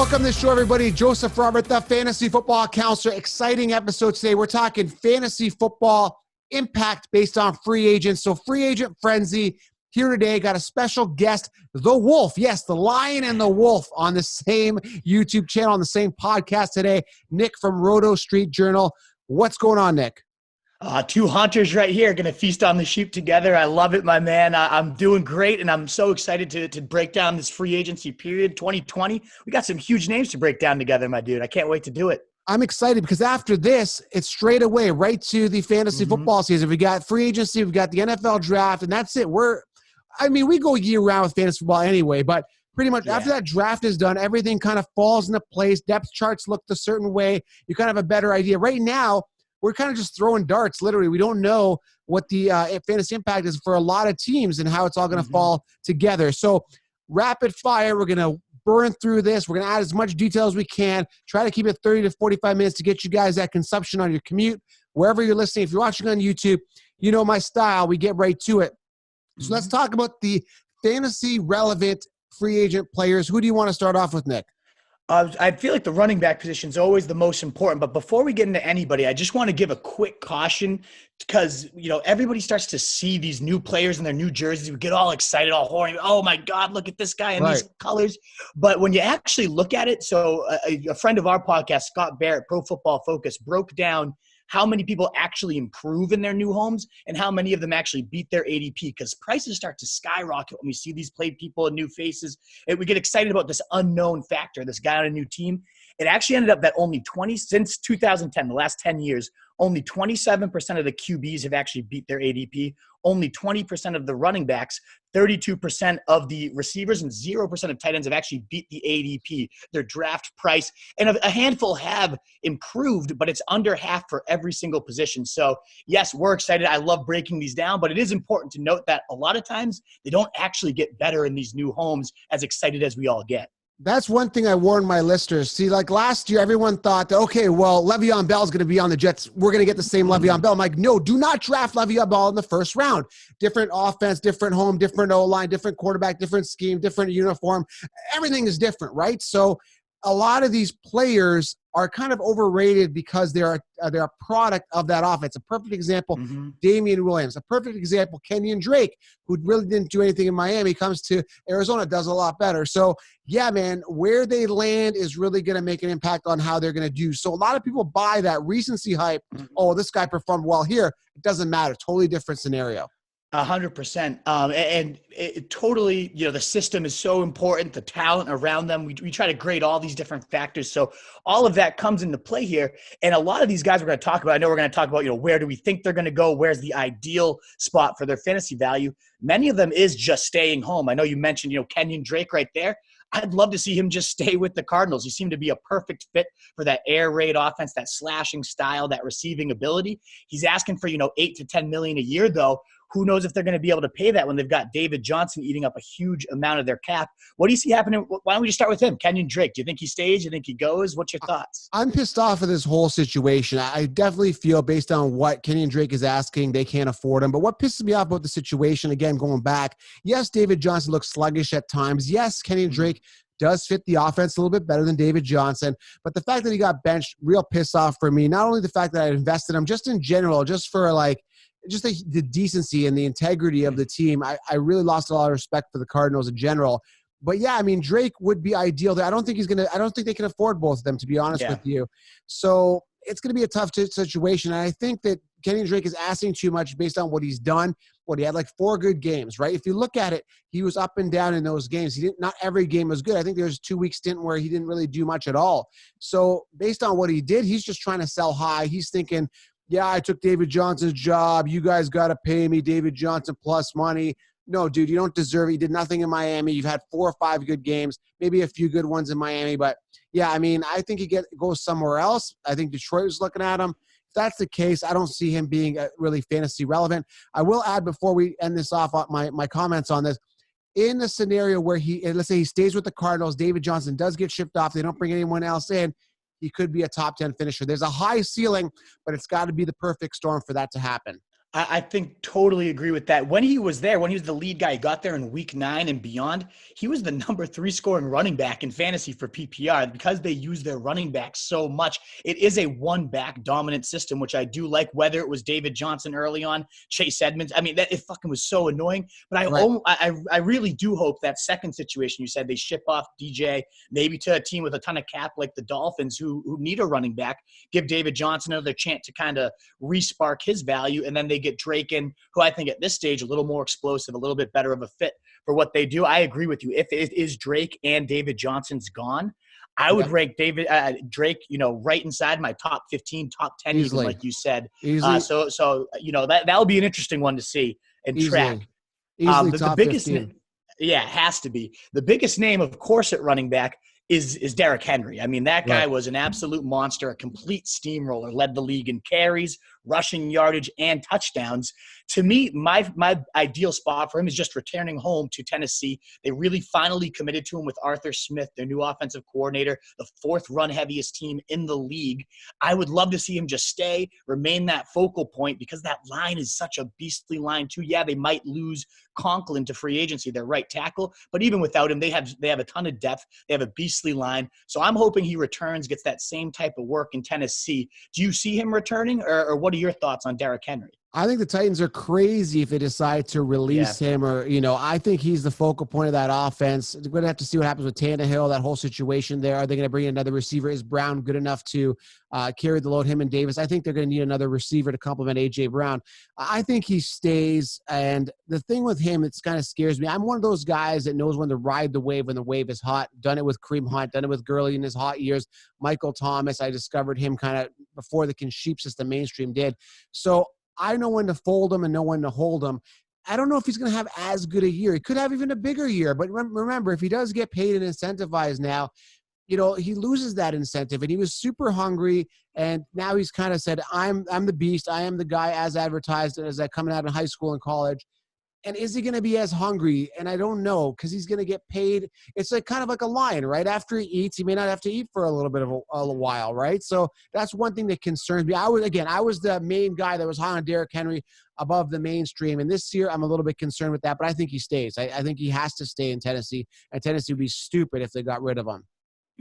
Welcome to the show, everybody. Joseph Robert, the fantasy football counselor. Exciting episode today. We're talking fantasy football impact based on free agents. So free agent frenzy here today. Got a special guest, the Wolf. Yes, the Lion and the Wolf on the same YouTube channel, on the same podcast today. Nick from Roto Street Journal. What's going on, Nick? Two hunters right here going to feast on the sheep together. I love it, my man. I'm doing great, and I'm so excited to break down this free agency period, 2020. We got some huge names to break down together, my dude. I can't wait to do it. I'm excited because after this, it's straight away right to the fantasy football season. We got free agency, we got the NFL draft, and that's it. We go year-round with fantasy football anyway, but pretty much after that draft is done, everything kind of falls into place. Depth charts look a certain way. You kind of have a better idea. Right now, we're kind of just throwing darts, literally. We don't know what the fantasy impact is for a lot of teams and how it's all going to fall together. So rapid fire, we're going to burn through this. We're going to add as much detail as we can. Try to keep it 30 to 45 minutes to get you guys that consumption on your commute, wherever you're listening. If you're watching on YouTube, you know my style. We get right to it. So let's talk about the fantasy relevant free agent players. Who do you want to start off with, Nick? I feel like the running back position is always the most important. But before we get into anybody, I just want to give a quick caution because, everybody starts to see these new players in their new jerseys. We get all excited, all horny. Oh, my God, look at this guy in these colors. But when you actually look at it, so a friend of our podcast, Scott Barrett, Pro Football Focus, broke down how many people actually improve in their new homes and how many of them actually beat their ADP, because prices start to skyrocket when we see these play people and new faces. And we get excited about this unknown factor, this guy on a new team. It actually ended up that since 2010, the last 10 years, only 27% of the QBs have actually beat their ADP, only 20% of the running backs, 32% of the receivers, and 0% of tight ends have actually beat the ADP, their draft price. And a handful have improved, but it's under half for every single position. So, yes, we're excited. I love breaking these down, but it is important to note that a lot of times they don't actually get better in these new homes, as excited as we all get. That's one thing I warned my listeners. See, like last year, everyone thought that, okay, well, Le'Veon Bell's going to be on the Jets. We're going to get the same Le'Veon Bell. I'm like, no, do not draft Le'Veon Bell in the first round. Different offense, different home, different O-line, different quarterback, different scheme, different uniform. Everything is different, right? So a lot of these players are kind of overrated because they're a product of that offense. A perfect example, Damian Williams. A perfect example, Kenyon Drake, who really didn't do anything in Miami, comes to Arizona, does a lot better. So, yeah, man, where they land is really going to make an impact on how they're going to do. So a lot of people buy that recency hype. Oh, this guy performed well here. It doesn't matter. Totally different scenario. 100%. And it totally, the system is so important, the talent around them. We try to grade all these different factors. So all of that comes into play here. And a lot of these guys we're going to talk about, I know we're going to talk about, where do we think they're going to go? Where's the ideal spot for their fantasy value? Many of them is just staying home. I know you mentioned, Kenyon Drake right there. I'd love to see him just stay with the Cardinals. He seemed to be a perfect fit for that air raid offense, that slashing style, that receiving ability. He's asking for, 8 to 10 million a year, though. Who knows if they're going to be able to pay that when they've got David Johnson eating up a huge amount of their cap. What do you see happening? Why don't we just start with him? Kenyon Drake. Do you think he stays? Do you think he goes? What's your thoughts? I'm pissed off of this whole situation. I definitely feel based on what Kenyon Drake is asking, they can't afford him. But what pisses me off about the situation, again, going back, yes, David Johnson looks sluggish at times. Yes, Kenyon Drake does fit the offense a little bit better than David Johnson. But the fact that he got benched, real piss off for me. Not only the fact that I invested him, just in general, just for just the decency and the integrity of the team. I really lost a lot of respect for the Cardinals in general. But yeah, I mean, Drake would be ideal there. I don't think they can afford both of them, to be honest with you. So it's going to be a tough situation. And I think that Kenyon Drake is asking too much based on what he's done. He had 4 good games, right? If you look at it, he was up and down in those games. Not every game was good. I think there was a 2-week stint where he didn't really do much at all. So based on what he did, he's just trying to sell high. He's thinking, yeah, I took David Johnson's job. You guys got to pay me David Johnson plus money. No, dude, you don't deserve it. You did nothing in Miami. You've had 4 or 5 good games, maybe a few good ones in Miami. But, yeah, I mean, I think he goes somewhere else. I think Detroit was looking at him. If that's the case, I don't see him being really fantasy relevant. I will add before we end this off my comments on this. In a scenario where let's say he stays with the Cardinals, David Johnson does get shipped off. They don't bring anyone else in. He could be a top 10 finisher. There's a high ceiling, but it's got to be the perfect storm for that to happen. I think totally agree with that. When he was there, when he was the lead guy, he got there in week 9 and beyond. He was the number 3 scoring running back in fantasy for PPR because they use their running back so much. It is a one back dominant system, which I do like, whether it was David Johnson early on, Chase Edmonds. I mean, that it fucking was so annoying, but Right. I really do hope that second situation you said, they ship off DJ maybe to a team with a ton of cap like the Dolphins who need a running back, give David Johnson another chance to kind of re-spark his value, and then they get Drake in, who I think at this stage a little more explosive, a little bit better of a fit for what they do. I agree with you. If it is Drake and David Johnson's gone, I would rank Drake, right inside my top 15, top 10, Easily. even like you said. Easily. So that'll be an interesting one to see and track. Easily The top biggest, 15. yeah, it has to be the biggest name, of course, at running back is Derrick Henry. I mean, that guy was an absolute monster, a complete steamroller, led the league in carries, rushing yardage, and touchdowns. To me, my ideal spot for him is just returning home to Tennessee. They really finally committed to him with Arthur Smith, their new offensive coordinator, the 4th run heaviest team in the league. I would love to see him just stay, remain that focal point, because that line is such a beastly line too. Yeah, they might lose Conklin to free agency, their right tackle, but even without him, they have a ton of depth. They have a beastly line. So I'm hoping he returns, gets that same type of work in Tennessee. Do you see him returning, or what are your thoughts on Derrick Henry? I think the Titans are crazy if they decide to release him, or, I think he's the focal point of that offense. We're going to have to see what happens with Tannehill, that whole situation there. Are they going to bring in another receiver? Is Brown good enough to carry the load, him and Davis? I think they're going to need another receiver to complement A.J. Brown. I think he stays, and the thing with him, it kind of scares me. I'm one of those guys that knows when to ride the wave when the wave is hot. Done it with Kareem Hunt, done it with Gurley in his hot years. Michael Thomas, I discovered him kind of before the sheep system mainstream did. So I know when to fold him and know when to hold him. I don't know if he's going to have as good a year. He could have even a bigger year. But remember, if he does get paid and incentivized now, he loses that incentive. And he was super hungry. And now he's kind of said, I'm the beast. I am the guy as advertised as I coming out of high school and college. And is he going to be as hungry? And I don't know, because he's going to get paid. It's like kind of like a lion, right? After he eats, he may not have to eat for a little bit of a while, right? So that's one thing that concerns me. I was the main guy that was high on Derrick Henry above the mainstream. And this year, I'm a little bit concerned with that, but I think he stays. I think he has to stay in Tennessee, and Tennessee would be stupid if they got rid of him.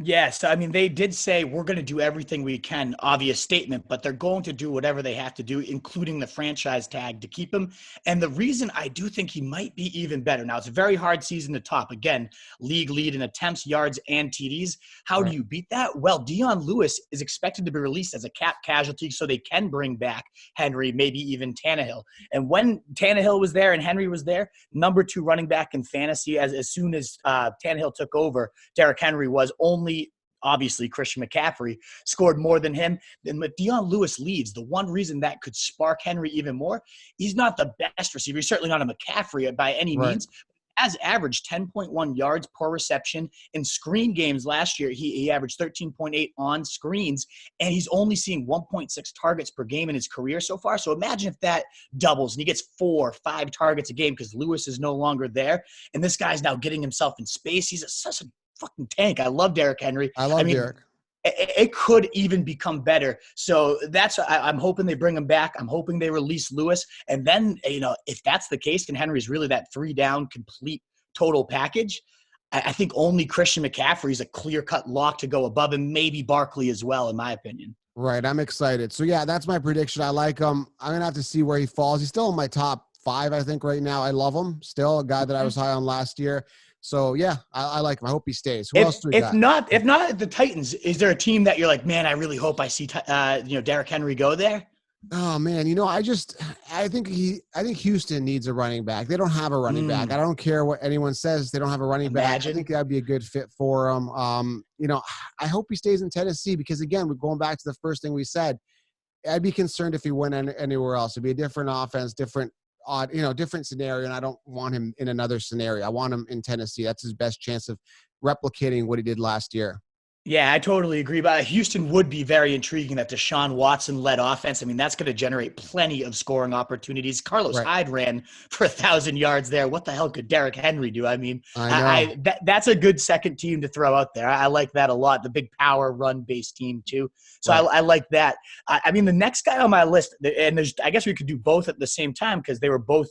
Yes. I mean, they did say we're going to do everything we can, obvious statement, but they're going to do whatever they have to do, including the franchise tag to keep him. And the reason I do think he might be even better. Now, it's a very hard season to top. Again, league lead in attempts, yards, and TDs. How do you beat that? Well, Dion Lewis is expected to be released as a cap casualty, so they can bring back Henry, maybe even Tannehill. And when Tannehill was there and Henry was there, number 2 running back in fantasy, as soon as Tannehill took over, Derrick Henry was only obviously Christian McCaffrey scored more than him. Then when Dion Lewis leaves, the one reason that could spark Henry even more, he's not the best receiver. He's certainly not a McCaffrey by any means. Has averaged 10.1 yards per reception. In screen games last year, he averaged 13.8 on screens, and he's only seeing 1.6 targets per game in his career so far. So imagine if that doubles and he gets 4 or 5 targets a game because Lewis is no longer there, and this guy's now getting himself in space. He's such a fucking tank. I love Derrick Henry. I mean, Derrick. It could even become better. So I'm hoping they bring him back. I'm hoping they release Lewis. And then, if that's the case, and Henry's really that 3-down complete total package, I think only Christian McCaffrey is a clear-cut lock to go above him, maybe Barkley as well, in my opinion. Right. I'm excited. So, yeah, that's my prediction. I like him. I'm going to have to see where he falls. He's still in my top 5, I think, right now. I love him. Still a guy that I was high on last year. So, yeah, I like him. I hope he stays. Who else do we got? If not the Titans, is there a team that you're like, man, I really hope I see Derrick Henry go there? Oh man, I think Houston needs a running back. They don't have a running back. I don't care what anyone says. They don't have a running back. I think that'd be a good fit for him. I hope he stays in Tennessee because again, we're going back to the first thing we said. I'd be concerned if he went anywhere else. It'd be a different offense, different scenario, and I don't want him in another scenario. I want him in Tennessee. That's his best chance of replicating what he did last year. Yeah, I totally agree. But Houston would be very intriguing, that Deshaun Watson-led offense. I mean, that's going to generate plenty of scoring opportunities. Carlos Right. Hyde ran for 1,000 yards there. What the hell could Derrick Henry do? I mean, I know. that's a good second team to throw out there. I like that a lot. The big power run-based team too. So Right. I like that. I mean, the next guy on my list, and I guess we could do both at the same time because they were both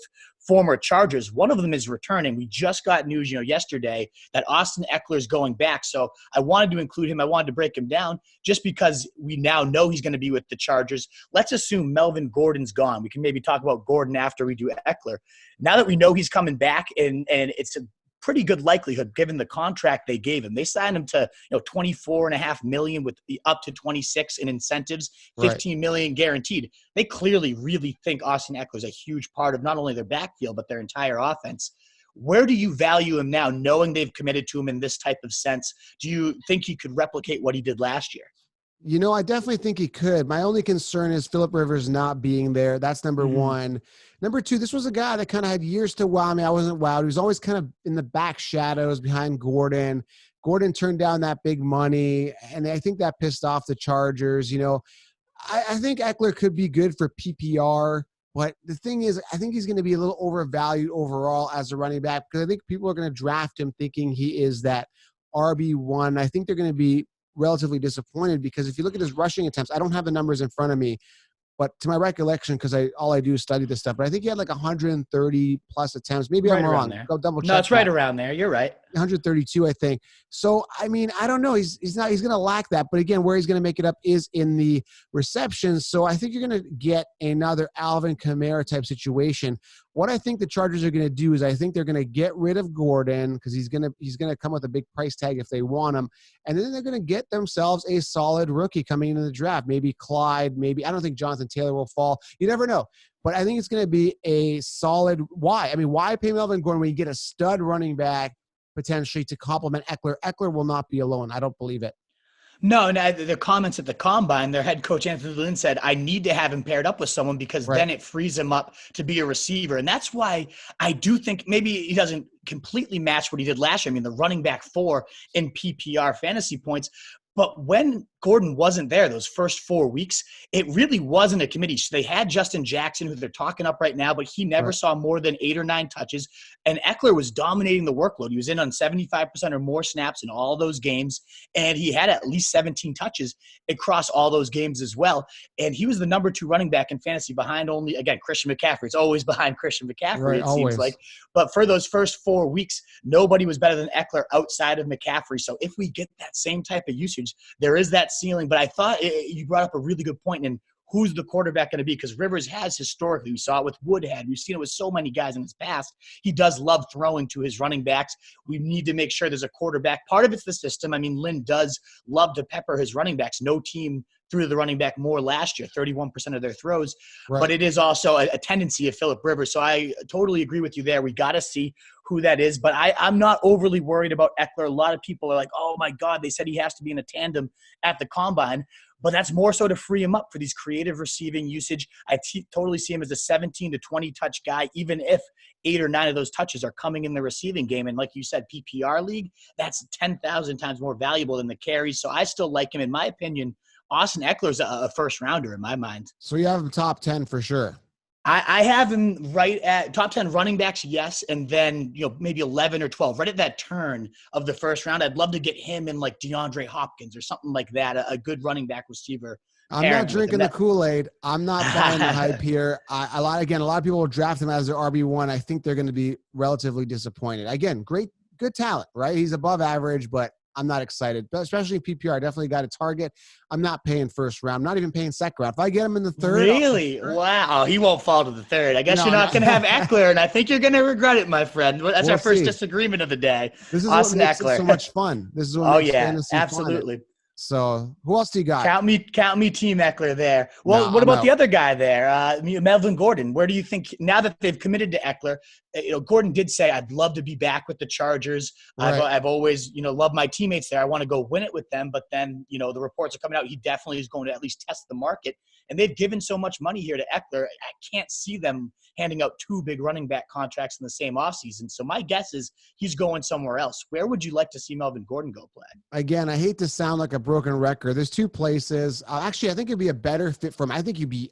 former Chargers. One of them is returning. We just got news, yesterday that Austin Eckler is going back. So I wanted to include him. I wanted to break him down just because we now know he's going to be with the Chargers. Let's assume Melvin Gordon's gone. We can maybe talk about Gordon after we do Eckler. Now that we know he's coming back, and it's a pretty good likelihood given the contract they gave him. They signed him to 24.5 million with up to 26 in incentives, Right. 15 million guaranteed. They clearly really think Austin Eckler is a huge part of not only their backfield but their entire offense. Where do you value him now, knowing they've committed to him in this type of sense? Do you think he could replicate what he did last year? I definitely think he could. My only concern is Phillip Rivers not being there. That's number one. Number two, this was a guy that kind of had years to wow me. I wasn't wowed. He was always kind of in the back shadows behind Gordon. Gordon turned down that big money, and I think that pissed off the Chargers. I think Eckler could be good for PPR, but the thing is, I think he's going to be a little overvalued overall as a running back because I think people are going to draft him thinking he is that RB1. I think they're going to be relatively disappointed because if you look at his rushing attempts, I don't have the numbers in front of me, but to my recollection, because all I do is study this stuff, but I think he had like 130 plus attempts. Maybe Right I'm around wrong. there. Go double check. No, it's right around there. You're right. 132, I think. So, I mean, I don't know. He's going to lack that. But again, where he's going to make it up is in the receptions. So I think you're going to get another Alvin Kamara type situation. What I think the Chargers are going to do is I think they're going to get rid of Gordon because he's going to come with a big price tag if they want him. And then they're going to get themselves a solid rookie coming into the draft. Maybe Clyde, I don't think Jonathan Taylor will fall. You never know. But I think it's going to be a solid why. I mean, why pay Melvin Gordon when you get a stud running back potentially to complement Eckler? Eckler will not be alone. I don't believe it. No, the comments at the combine, their head coach, Anthony Lynn, said, I need to have him paired up with someone because Right. then it frees him up to be a receiver. And that's why I do think maybe he doesn't completely match what he did last year. I mean, the running back 4 in PPR fantasy points. But when Gordon wasn't there those first 4 weeks, it really wasn't a committee. So they had Justin Jackson, who they're talking up right now, but he never saw more than 8 or 9 touches. And Eckler was dominating the workload. He was in on 75% or more snaps in all those games, and he had at least 17 touches across all those games as well. And he was the number 2 running back in fantasy behind only, again, Christian McCaffrey. It's always behind Christian McCaffrey, Right, it always. seems like. But for those first 4 weeks, nobody was better than Eckler outside of McCaffrey. So if we get that same type of usage, there is that ceiling. But I thought you brought up a really good point in who's the quarterback going to be, because Rivers has historically, we saw it with Woodhead, we've seen it with so many guys in his past, he does love throwing to his running backs. We need to make sure there's a quarterback. Part of it's the system. I mean, Lynn does love to pepper his running backs. No team threw the running back more last year, 31% of their throws. Right. But it is also a tendency of Phillip Rivers. So I totally agree with you there. We got to see who that is. But I'm not overly worried about Eckler. A lot of people are like, oh, my God, they said he has to be in a tandem at the combine. But that's more so to free him up for these creative receiving usage. I totally see him as a 17 to 20 touch guy, even if 8 or 9 of those touches are coming in the receiving game. And like you said, PPR league, that's 10,000 times more valuable than the carries. So I still like him. In my opinion, Austin Eckler's a first rounder in my mind. So you have him top 10 for sure. I have him right at top 10 running backs, yes, and then maybe 11 or 12, right at that turn of the first round. I'd love to get him in like DeAndre Hopkins or something like that, a good running back receiver. I'm not drinking the Kool-Aid. I'm not buying the hype here. A lot of people will draft him as their RB1. I think they're going to be relatively disappointed. Again, good talent, right? He's above average, but I'm not excited, but especially in PPR. I definitely got a target. I'm not paying first round. I'm not even paying second round. If I get him in the third. Really? Wow. He won't fall to the third. I guess you're not going to have Eckler, and I think you're going to regret it, my friend. That's our first disagreement of the day. This is Austin what makes Eckler. it so much fun. This is what makes fantasy absolutely. fun. So who else do you got? Count me, Team Eckler there. No, Well, what I'm about out. the other guy there, Melvin Gordon? Where do you think now that they've committed to Eckler? Gordon did say, "I'd love to be back with the Chargers. Right. I've always, loved my teammates there. I want to go win it with them." But then, the reports are coming out. He definitely is going to at least test the market. And they've given so much money here to Eckler. I can't see them handing out 2 big running back contracts in the same offseason. So my guess is he's going somewhere else. Where would you like to see Melvin Gordon go play? Again, I hate to sound like a broken record. There's 2 places. Actually, I think it'd be a better fit for him. I think you'd be,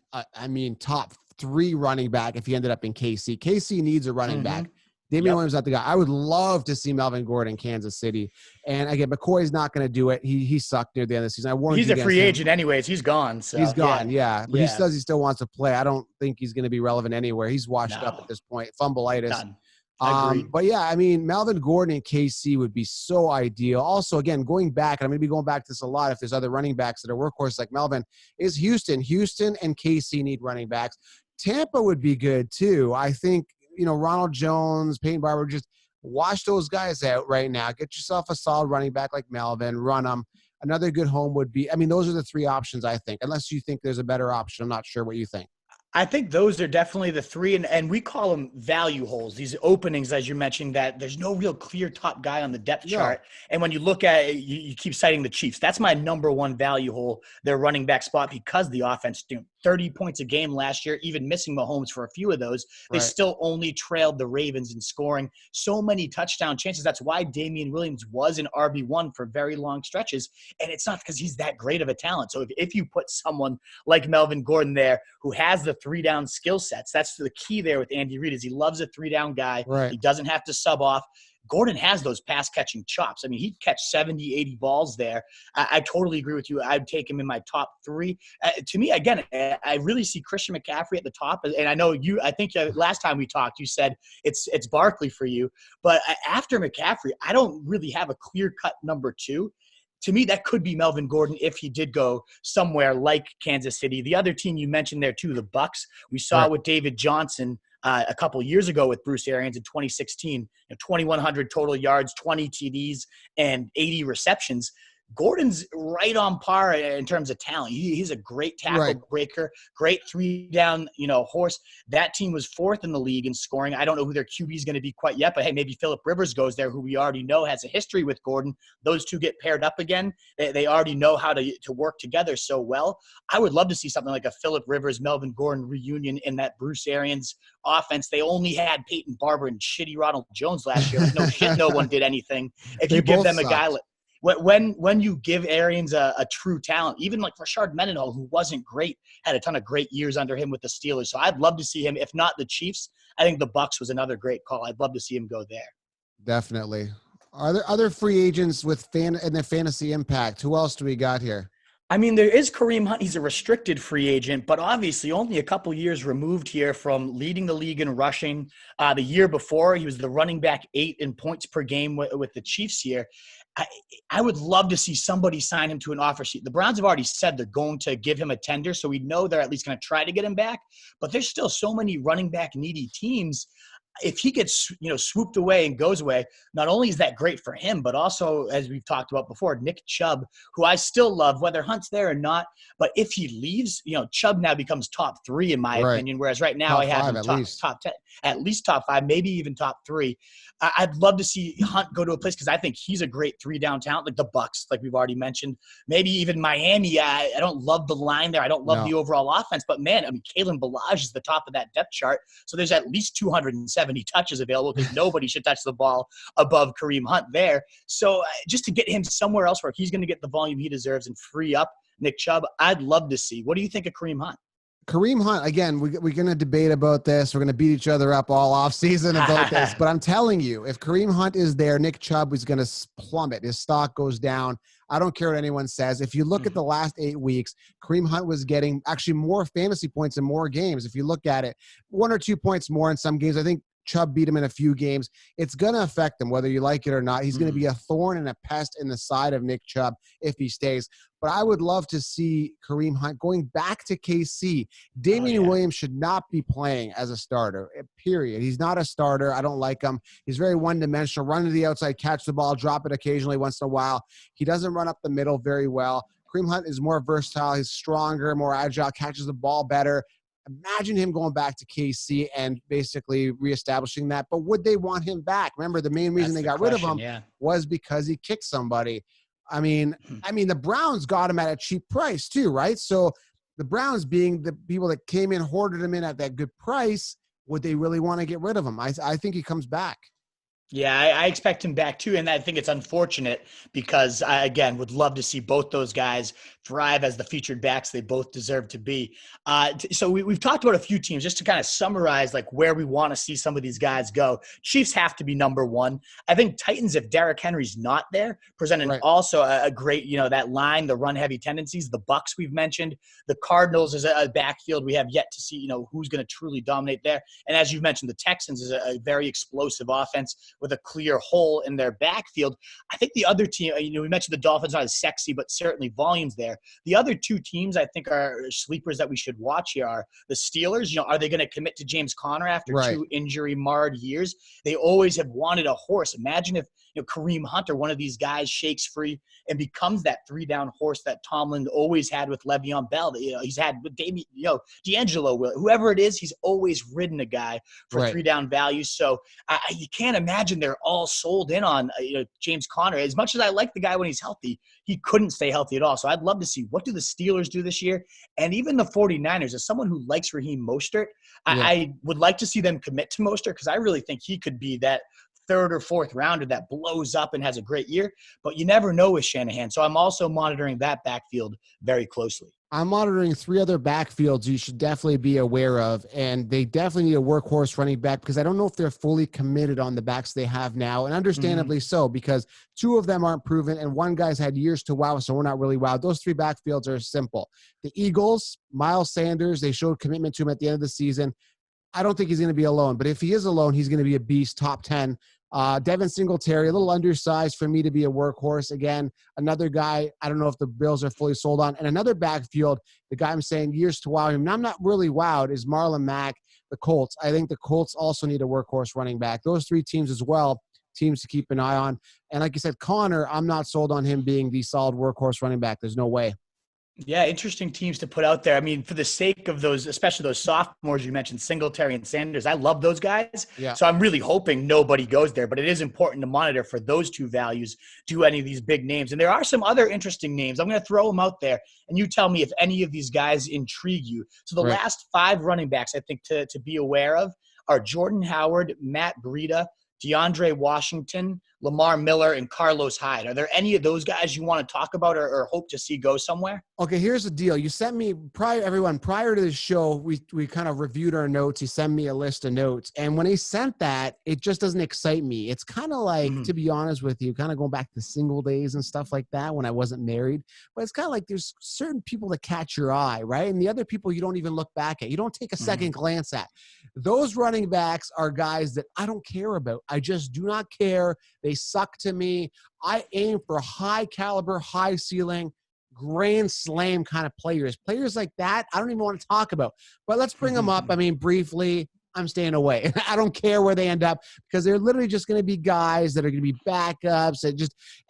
top 3 running back if he ended up in KC. KC needs a running back. Damian Williams is not the guy. I would love to see Melvin Gordon in Kansas City. And again, McCoy's not going to do it. He sucked near the end of the season. I warned He's you a free him. agent anyways. He's gone. So he's gone, yeah. But he says he still wants to play. I don't think he's going to be relevant anywhere. He's washed up at this point. Fumbleitis. Done. But yeah, Melvin Gordon in KC would be so ideal. Also, again, going back, and I'm going to be going back to this a lot if there's other running backs that are workhorse like Melvin, is Houston. Houston and KC need running backs. Tampa would be good too. I think, Ronald Jones, Peyton Barber, just wash those guys out right now. Get yourself a solid running back like Melvin, run them. Another good home would be, those are the 3 options, I think, unless you think there's a better option. I'm not sure what you think. I think those are definitely the 3, and we call them value holes, these openings, as you mentioned, that there's no real clear top guy on the depth chart. And when you look at it, you keep citing the Chiefs. That's my number 1 value hole, their running back spot, because the offense, 30 points a game last year, even missing Mahomes for a few of those. They still only trailed the Ravens in scoring so many touchdown chances. That's why Damian Williams was an RB1 for very long stretches. And it's not because he's that great of a talent. So if you put someone like Melvin Gordon there who has the 3-down skill sets, that's the key there with Andy Reid, is he loves a 3-down guy. Right. He doesn't have to sub off. Gordon has those pass-catching chops. He'd catch 70, 80 balls there. I totally agree with you. I'd take him in my top 3. To me, again, I really see Christian McCaffrey at the top. And I know I think last time we talked, you said it's Barkley for you. But after McCaffrey, I don't really have a clear-cut number 2. To me, that could be Melvin Gordon if he did go somewhere like Kansas City. The other team you mentioned there, too, the Bucks. We saw with David Johnson a couple years ago with Bruce Arians in 2016, 2,100 total yards, 20 TDs, and 80 receptions. Gordon's right on par in terms of talent. He's a great tackle breaker, great 3-down, horse. That team was 4th in the league in scoring. I don't know who their QB is going to be quite yet, but hey, maybe Phillip Rivers goes there, who we already know has a history with Gordon. Those 2 get paired up again. They already know how to work together so well. I would love to see something like a Phillip Rivers, Melvin Gordon reunion in that Bruce Arians offense. They only had Peyton Barber and shitty Ronald Jones last year. No shit, no one did anything. If you give them a guy like, when you give Arians a true talent, even like Rashard Mendenhall, who wasn't great, had a ton of great years under him with the Steelers. So I'd love to see him. If not the Chiefs, I think the Bucks was another great call. I'd love to see him go there. Definitely. Are there other free agents with and their fantasy impact? Who else do we got here? There is Kareem Hunt. He's a restricted free agent, but obviously only a couple years removed here from leading the league in rushing. The year before, he was the running back 8 in points per game with the Chiefs here. I would love to see somebody sign him to an offer sheet. The Browns have already said they're going to give him a tender, so we know they're at least going to try to get him back. But there's still so many running back needy teams. If he gets, swooped away and goes away, not only is that great for him, but also, as we've talked about before, Nick Chubb, who I still love, whether Hunt's there or not. But if he leaves, Chubb now becomes top 3 in my opinion, whereas right now I have him top 10, at least top 5, maybe even top 3. I'd love to see Hunt go to a place because I think he's a great 3-down talent, like the Bucks, like we've already mentioned. Maybe even Miami. I don't love the line there. I don't love the overall offense. But, man, Kalen Ballage is the top of that depth chart. So there's at least 270 touches available because nobody should touch the ball above Kareem Hunt there. So just to get him somewhere else where he's going to get the volume he deserves and free up Nick Chubb, I'd love to see. What do you think of Kareem Hunt? Kareem Hunt, again, we're going to debate about this. We're going to beat each other up all offseason about this. But I'm telling you, if Kareem Hunt is there, Nick Chubb is going to plummet. His stock goes down. I don't care what anyone says. If you look at the last 8 weeks, Kareem Hunt was getting actually more fantasy points in more games. If you look at it, 1 or 2 points more in some games. I think Chubb beat him in a few games. It's going to affect him, whether you like it or not. He's going to be a thorn and a pest in the side of Nick Chubb if he stays. But I would love to see Kareem Hunt going back to KC. Damian Williams should not be playing as a starter, period. He's not a starter. I don't like him. He's very one-dimensional. Run to the outside, catch the ball, drop it occasionally once in a while. He doesn't run up the middle very well. Kareem Hunt is more versatile. He's stronger, more agile, catches the ball better. Imagine him going back to KC and basically reestablishing that. But would they want him back? Remember, the main reason they got rid of him was because he kicked somebody. I mean, the Browns got him at a cheap price too, right? So the Browns, being the people that came in, hoarded him in at that good price, would they really want to get rid of him? I think he comes back. Yeah, I expect him back too. And I think it's unfortunate because I, again, would love to see both those guys thrive as the featured backs they both deserve to be. So we've talked about a few teams just to kind of summarize like where we want to see some of these guys go. Chiefs have to be number one. I think Titans, if Derrick Henry's not there, presenting also a great, that line, the run heavy tendencies. The Bucs we've mentioned. The Cardinals is a backfield we have yet to see, who's going to truly dominate there. And as you've mentioned, the Texans is a very explosive offense with a clear hole in their backfield. I think the other team, we mentioned the Dolphins not as sexy, but certainly volumes there. The other two teams I think are sleepers that we should watch here are the Steelers. Are they going to commit to James Conner after 2 injury-marred years? They always have wanted a horse. Imagine if Kareem Hunt or one of these guys shakes free and becomes that 3-down horse that Tomlin always had with Le'Veon Bell. He's had with D'Angelo, whoever it is, he's always ridden a guy for 3-down value. So you can't imagine they're all sold in on James Conner. As much as I like the guy when he's healthy, he couldn't stay healthy at all. So I'd love to see what do the Steelers do this year, and even the 49ers. As someone who likes Raheem Mostert, I would like to see them commit to Mostert because I really think he could be that third or fourth rounder that blows up and has a great year, but you never know with Shanahan. So I'm also monitoring that backfield very closely. I'm monitoring 3 other backfields you should definitely be aware of, and they definitely need a workhorse running back because I don't know if they're fully committed on the backs they have now, and understandably so, because 2 of them aren't proven, and one guy's had years to wow, so we're not really wowed. Those 3 backfields are simple. The Eagles, Miles Sanders, they showed commitment to him at the end of the season. I don't think he's going to be alone, but if he is alone, he's going to be a beast, top 10. Devin Singletary, a little undersized for me to be a workhorse. Again, another guy, I don't know if the Bills are fully sold on. And another backfield, the guy I'm saying years to wow him, and I'm not really wowed, is Marlon Mack, the Colts. I think the Colts also need a workhorse running back. Those 3 teams as well, teams to keep an eye on. And like you said, Connor, I'm not sold on him being the solid workhorse running back. There's no way. Yeah, interesting teams to put out there. I mean, for the sake of those, especially those sophomores you mentioned, Singletary and Sanders, I love those guys. Yeah. So I'm really hoping nobody goes there, but it is important to monitor for those 2 values, do any of these big names. And there are some other interesting names. I'm going to throw them out there, and you tell me if any of these guys intrigue you. So the last 5 running backs I think to be aware of are Jordan Howard, Matt Breida, DeAndre Washington, Lamar Miller, and Carlos Hyde. Are there any of those guys you want to talk about or hope to see go somewhere? Okay, here's the deal. You sent me, prior to the show, we kind of reviewed our notes. He sent me a list of notes. And when he sent that, it just doesn't excite me. It's kind of like, to be honest with you, kind of going back to single days and stuff like that when I wasn't married. But it's kind of like there's certain people that catch your eye, right? And the other people you don't even look back at. You don't take a second glance at. Those running backs are guys that I don't care about. I just do not care. They suck to me. I aim for high caliber, high ceiling, grand slam kind of players. Players like that, I don't even want to talk about. But let's bring them up. I mean, briefly, I'm staying away. I don't care where they end up because they're literally just going to be guys that are going to be backups.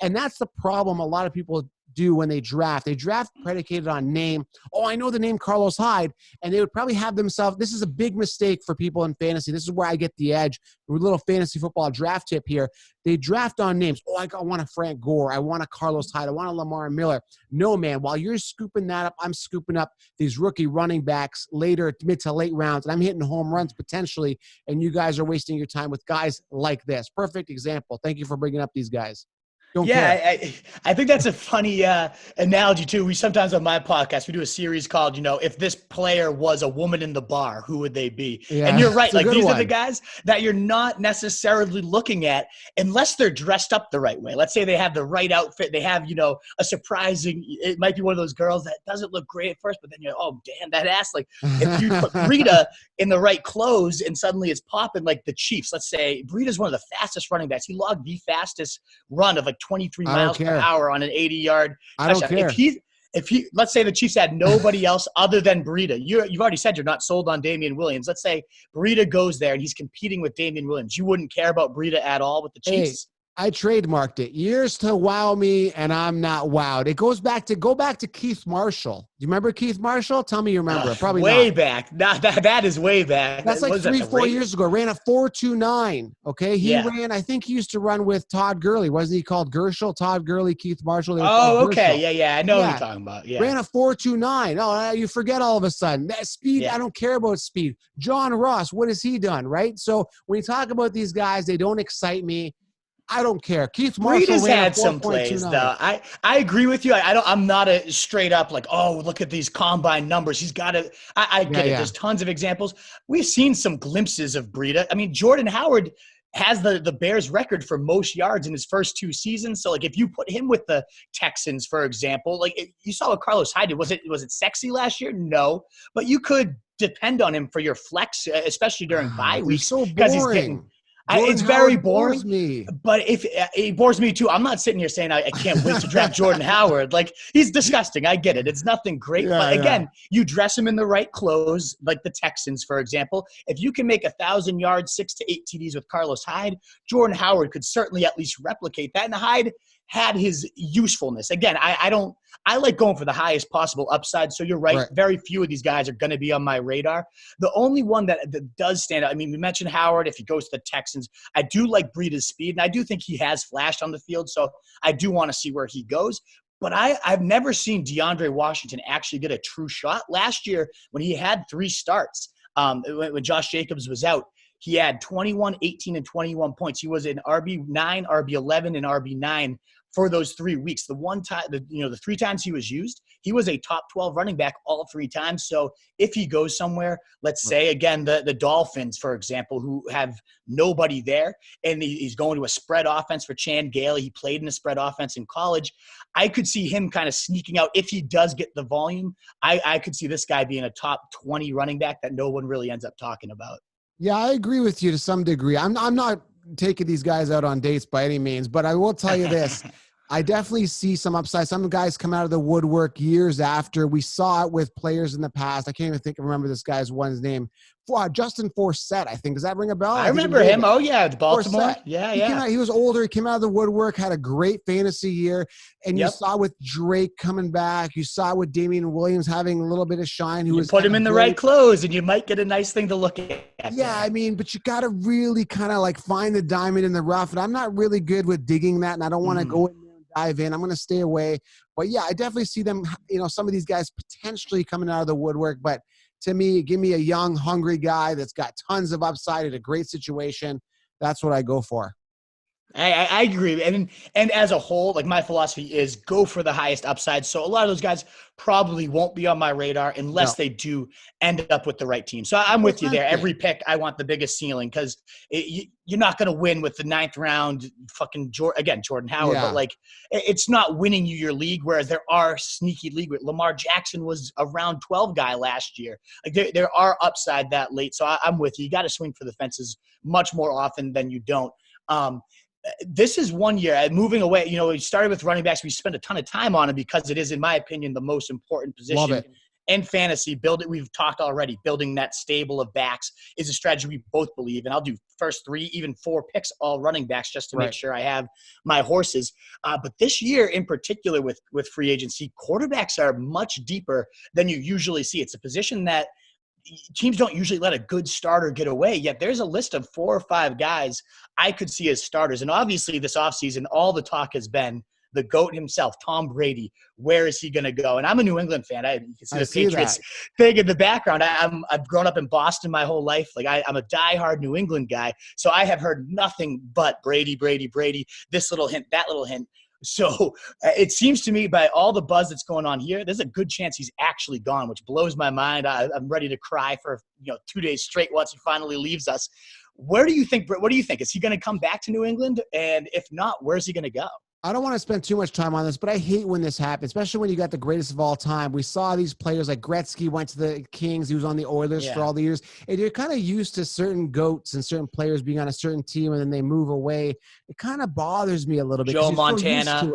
And that's the problem a lot of people do when they draft. They draft predicated on name. Oh, I know the name Carlos Hyde. And they would probably have themselves, this is a big mistake for people in fantasy. This is where I get the edge. A little fantasy football draft tip here. They draft on names. Oh, I want a Frank Gore. I want a Carlos Hyde. I want a Lamar Miller. No, man. While you're scooping that up, I'm scooping up these rookie running backs later, mid to late rounds, and I'm hitting home runs potentially, and you guys are wasting your time with guys like this. Perfect example. Thank you for bringing up these guys. Don't Yeah, care. I think that's a funny analogy too. We sometimes on my podcast we do a series called, if this player was a woman in the bar, who would they be? And Yeah, you're right. it's a Like good these are the one. guys that you're not necessarily looking at unless they're dressed up the right way. Let's say they have the right outfit. They have, a surprising. It might be one of those girls that doesn't look great at first, but then you're, oh damn, that ass. Like if you put Breida in the right clothes and suddenly it's popping, like the Chiefs. Let's say Breida's one of the fastest running backs. He logged the fastest run of like 23 I don't miles per care. hour on an 80-yard I don't touchdown. care. If he, let's say the Chiefs had nobody else other than Breida, you've already said you're not sold on Damian Williams. Let's say Breida goes there and he's competing with Damian Williams. You wouldn't care about Breida at all with the Hey, Chiefs? I trademarked it. Years to wow me, and I'm not wowed. It goes back to Keith Marshall. Do you remember Keith Marshall? Tell me you remember. Probably Way not. back. That is way back. That's like Was that three, the 4 years Raiders? ago. Ran a 4.29. Okay. He Yeah. ran, I think he used to run with Todd Gurley. Wasn't he called Gershel? Todd Gurley, Keith Marshall. They were called Oh, okay. Gershel. Yeah. I know who you're Yeah. talking about. Yeah. Ran a 4.29. Oh, you forget all of a sudden. That speed, I Yeah. don't care about speed. John Ross, what has he done, right? So when you talk about these guys, they don't excite me. I don't care. Keith Marshall Breida's ran a had some plays 4.29. though. I agree with you. I'm not a straight up like, oh, look at these combine numbers. He's got to. I Yeah, get it. yeah. There's tons of examples. We've seen some glimpses of Breida. I mean, Jordan Howard has the Bears record for most yards in his first 2 seasons. So like, if you put him with the Texans, for example, like you saw what Carlos Hyde did. Was it sexy last year? No, but you could depend on him for your flex, especially during bye They're weeks so because he's getting. boring. Jordan It's very Howard boring. bores me. But if it bores me too, I'm not sitting here saying I can't wait to draft Jordan Howard. Like he's disgusting. I get it. It's nothing great. Yeah, But yeah. again, you dress him in the right clothes, like the Texans, for example. If you can make 1,000 yards, 6 to 8 TDs with Carlos Hyde, Jordan Howard could certainly at least replicate that. And Hyde had his usefulness. Again, I like going for the highest possible upside. So you're right. Right. Very few of these guys are going to be on my radar. The only one that does stand out, I mean, we mentioned Howard. If he goes to the Texans, I do like Breida's speed, and I do think he has flashed on the field. So I do want to see where he goes. But I've never seen DeAndre Washington actually get a true shot. Last year, when he had 3 starts, when Josh Jacobs was out, he had 21, 18, and 21 points. He was an RB9, RB11, and RB9 for those 3 weeks. The 3 times he was used, he was a top 12 running back all 3 times. So if he goes somewhere, let's say, again, the Dolphins, for example, who have nobody there, and he's going to a spread offense for Chan Gailey. He played in a spread offense in college. I could see him kind of sneaking out. If he does get the volume, I could see this guy being a top 20 running back that no one really ends up talking about. Yeah, I agree with you to some degree. I'm not taking these guys out on dates by any means, but I will tell you this. I definitely see some upside. Some guys come out of the woodwork years after. We saw it with players in the past. I can't even remember this guy's one's name. Justin Forsett, I think. Does that ring a bell? I think remember him. Oh, yeah, Baltimore. Forsett. Yeah. He was older. He came out of the woodwork, had a great fantasy year. And you saw with Drake coming back. You saw with Damian Williams having a little bit of shine. You put him in the right clothes, and you might get a nice thing to look at. Yeah, I mean, but you got to really kind of like find the diamond in the rough. And I'm not really good with digging that, and I don't want to go in there and dive in. I'm going to stay away. But yeah, I definitely see them, some of these guys potentially coming out of the woodwork. But to me, give me a young, hungry guy that's got tons of upside in a great situation. That's what I go for. I agree. And as a whole, like my philosophy is go for the highest upside. So a lot of those guys probably won't be on my radar unless they do end up with the right team. So I'm with you there. Every pick, I want the biggest ceiling because you're not going to win with the 9th round fucking Jordan Howard. But like it's not winning you your league, whereas there are sneaky league. Lamar Jackson was a round 12 guy last year. Like there are upside that late. So I'm with you. You got to swing for the fences much more often than you don't. This is one year moving away. We started with running backs. We spent a ton of time on it because it is, in my opinion, the most important position in fantasy. We've talked already. Building that stable of backs is a strategy we both believe. And I'll do first 3, even 4 picks, all running backs, just to make sure I have my horses. But this year in particular with free agency, quarterbacks are much deeper than you usually see. It's a position that teams don't usually let a good starter get away, yet there's a list of 4 or 5 guys I could see as starters. And obviously this offseason, all the talk has been the GOAT himself, Tom Brady. Where is he going to go? And I'm a New England fan. You can see the Patriots thing in the background. I've grown up in Boston my whole life. Like I'm a diehard New England guy. So I have heard nothing but Brady, Brady, Brady, this little hint, that little hint. So it seems to me by all the buzz that's going on here, there's a good chance he's actually gone, which blows my mind. I'm ready to cry for 2 days straight once he finally leaves us. What do you think? Is he going to come back to New England? And if not, where's he going to go? I don't want to spend too much time on this, but I hate when this happens, especially when you got the greatest of all time. We saw these players like Gretzky went to the Kings. He was on the Oilers for all the years. And you're kind of used to certain GOATs and certain players being on a certain team, and then they move away. It kind of bothers me a little bit. Joe Montana,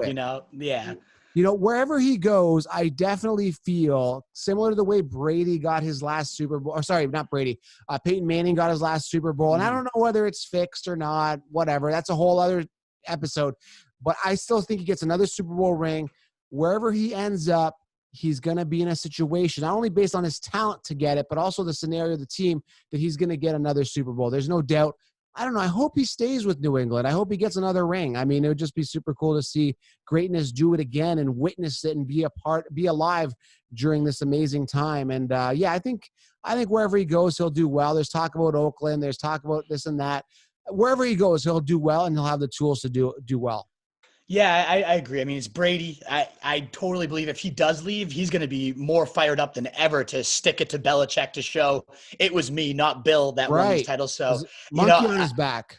wherever he goes, I definitely feel similar to the way Brady got his last Super Bowl. Or sorry, not Brady. Peyton Manning got his last Super Bowl. And I don't know whether it's fixed or not, whatever. That's a whole other episode. But I still think he gets another Super Bowl ring. Wherever he ends up, he's going to be in a situation, not only based on his talent to get it, but also the scenario of the team that he's going to get another Super Bowl. There's no doubt. I don't know. I hope he stays with New England. I hope he gets another ring. I mean, it would just be super cool to see greatness do it again and witness it and be alive during this amazing time. And I think wherever he goes, he'll do well. There's talk about Oakland. There's talk about this and that. Wherever he goes, he'll do well, and he'll have the tools to do well. Yeah, I agree. I mean, it's Brady. I totally believe if he does leave, he's going to be more fired up than ever to stick it to Belichick to show it was me, not Bill, that won these titles. So monkey on his back,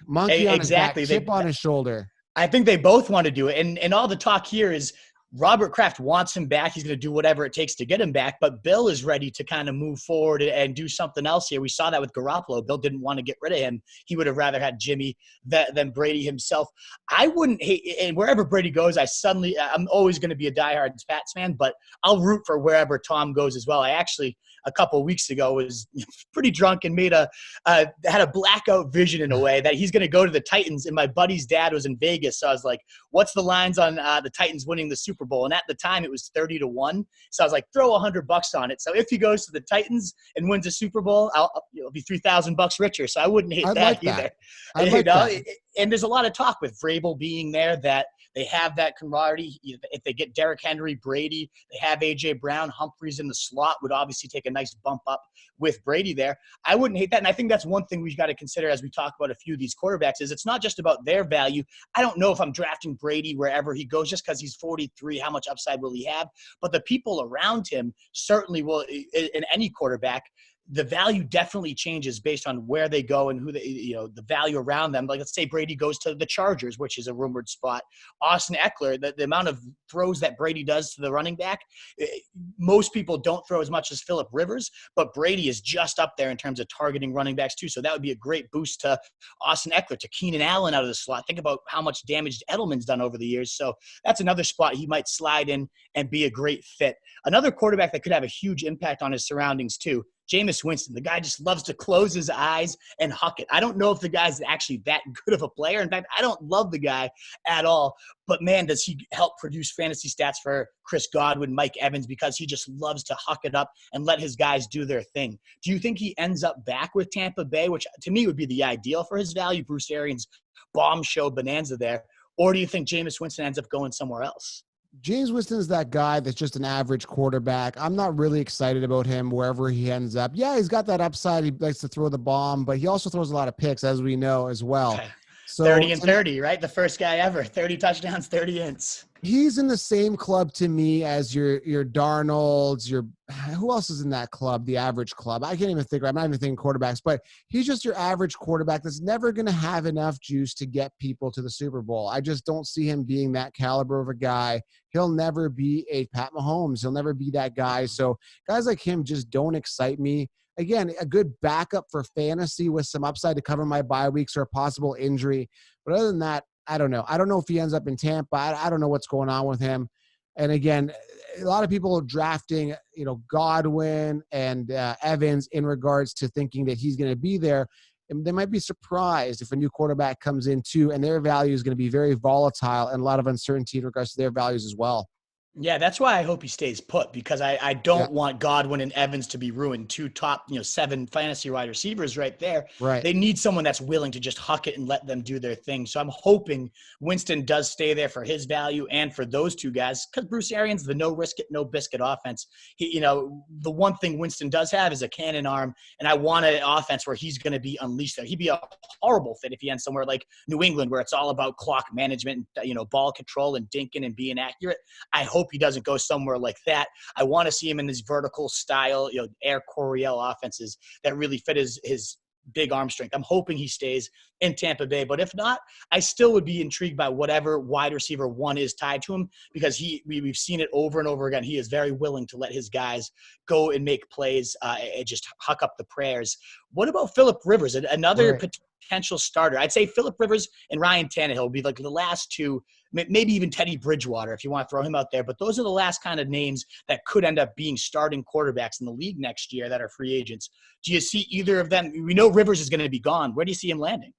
chip on his shoulder. I think they both want to do it. And all the talk here is Robert Kraft wants him back. He's going to do whatever it takes to get him back. But Bill is ready to kind of move forward and do something else here. We saw that with Garoppolo. Bill didn't want to get rid of him. He would have rather had Jimmy than Brady himself. I wouldn't hate – and wherever Brady goes, I'm always going to be a diehard Pats fan, but I'll root for wherever Tom goes as well. I actually – a couple of weeks ago was pretty drunk and had a blackout vision in a way that he's going to go to the Titans, and my buddy's dad was in Vegas. So I was like, what's the lines on the Titans winning the Super Bowl? And at the time it was 30-1. So I was like, throw $100 on it. So if he goes to the Titans and wins a Super Bowl, it'll be $3,000 richer. So I wouldn't hate that either. And there's a lot of talk with Vrabel being there that they have that camaraderie. If they get Derrick Henry, Brady, they have A.J. Brown, Humphreys in the slot would obviously take a nice bump up with Brady there. I wouldn't hate that. And I think that's one thing we've got to consider as we talk about a few of these quarterbacks is it's not just about their value. I don't know if I'm drafting Brady wherever he goes just because he's 43. How much upside will he have? But the people around him certainly will, in any quarterback, the value definitely changes based on where they go and who the value around them. Like, let's say Brady goes to the Chargers, which is a rumored spot. Austin Eckler, the amount of throws that Brady does to the running back, most people don't throw as much as Phillip Rivers, but Brady is just up there in terms of targeting running backs too. So that would be a great boost to Austin Eckler, to Keenan Allen out of the slot. Think about how much damage Edelman's done over the years. So that's another spot he might slide in and be a great fit. Another quarterback that could have a huge impact on his surroundings too, Jameis Winston. The guy just loves to close his eyes and huck it. I don't know if the guy's actually that good of a player. In fact, I don't love the guy at all. But, man, does he help produce fantasy stats for Chris Godwin, Mike Evans, because he just loves to huck it up and let his guys do their thing. Do you think he ends up back with Tampa Bay, which to me would be the ideal for his value, Bruce Arians' bomb show bonanza there? Or do you think Jameis Winston ends up going somewhere else? James Winston is that guy that's just an average quarterback. I'm not really excited about him wherever he ends up. Yeah, he's got that upside. He likes to throw the bomb, but he also throws a lot of picks, as we know as well. So 30 and 30, right? The first guy ever. 30 touchdowns, 30 ints. He's in the same club to me as your Darnolds, who else is in that club, the average club? I can't even think. I'm not even thinking quarterbacks, but he's just your average quarterback that's never going to have enough juice to get people to the Super Bowl. I just don't see him being that caliber of a guy. He'll never be a Pat Mahomes. He'll never be that guy. So guys like him just don't excite me. Again, a good backup for fantasy with some upside to cover my bye weeks or a possible injury. But other than that, I don't know. I don't know if he ends up in Tampa. I don't know what's going on with him. And again, a lot of people are drafting, Godwin and Evans in regards to thinking that he's going to be there. And they might be surprised if a new quarterback comes in too, and their value is going to be very volatile and a lot of uncertainty in regards to their values as well. Yeah, that's why I hope he stays put, because I Yeah, don't want Godwin and Evans to be ruined. Two top, 7 fantasy wide receivers right there. right. They need someone that's willing to just huck it and let them do their thing. So I'm hoping Winston does stay there for his value and for those two guys, because Bruce Arians, the no risk it, no biscuit offense. The one thing Winston does have is a cannon arm, and I want an offense where he's going to be unleashed there. He'd be a horrible fit if he ends somewhere like New England, where it's all about clock management, ball control and dinking and being accurate. I hope he doesn't go somewhere like that. I want to see him in these vertical style, Air Coryell offenses that really fit his big arm strength. I'm hoping he stays in Tampa Bay, but if not, I still would be intrigued by whatever wide receiver one is tied to him, because we've seen it over and over again. He is very willing to let his guys go and make plays and just huck up the prayers. What about Phillip Rivers, another Right. potential starter? I'd say Phillip Rivers and Ryan Tannehill would be like the last two, maybe even Teddy Bridgewater if you want to throw him out there. But those are the last kind of names that could end up being starting quarterbacks in the league next year that are free agents. Do you see either of them? We know Rivers is going to be gone. Where do you see him landing?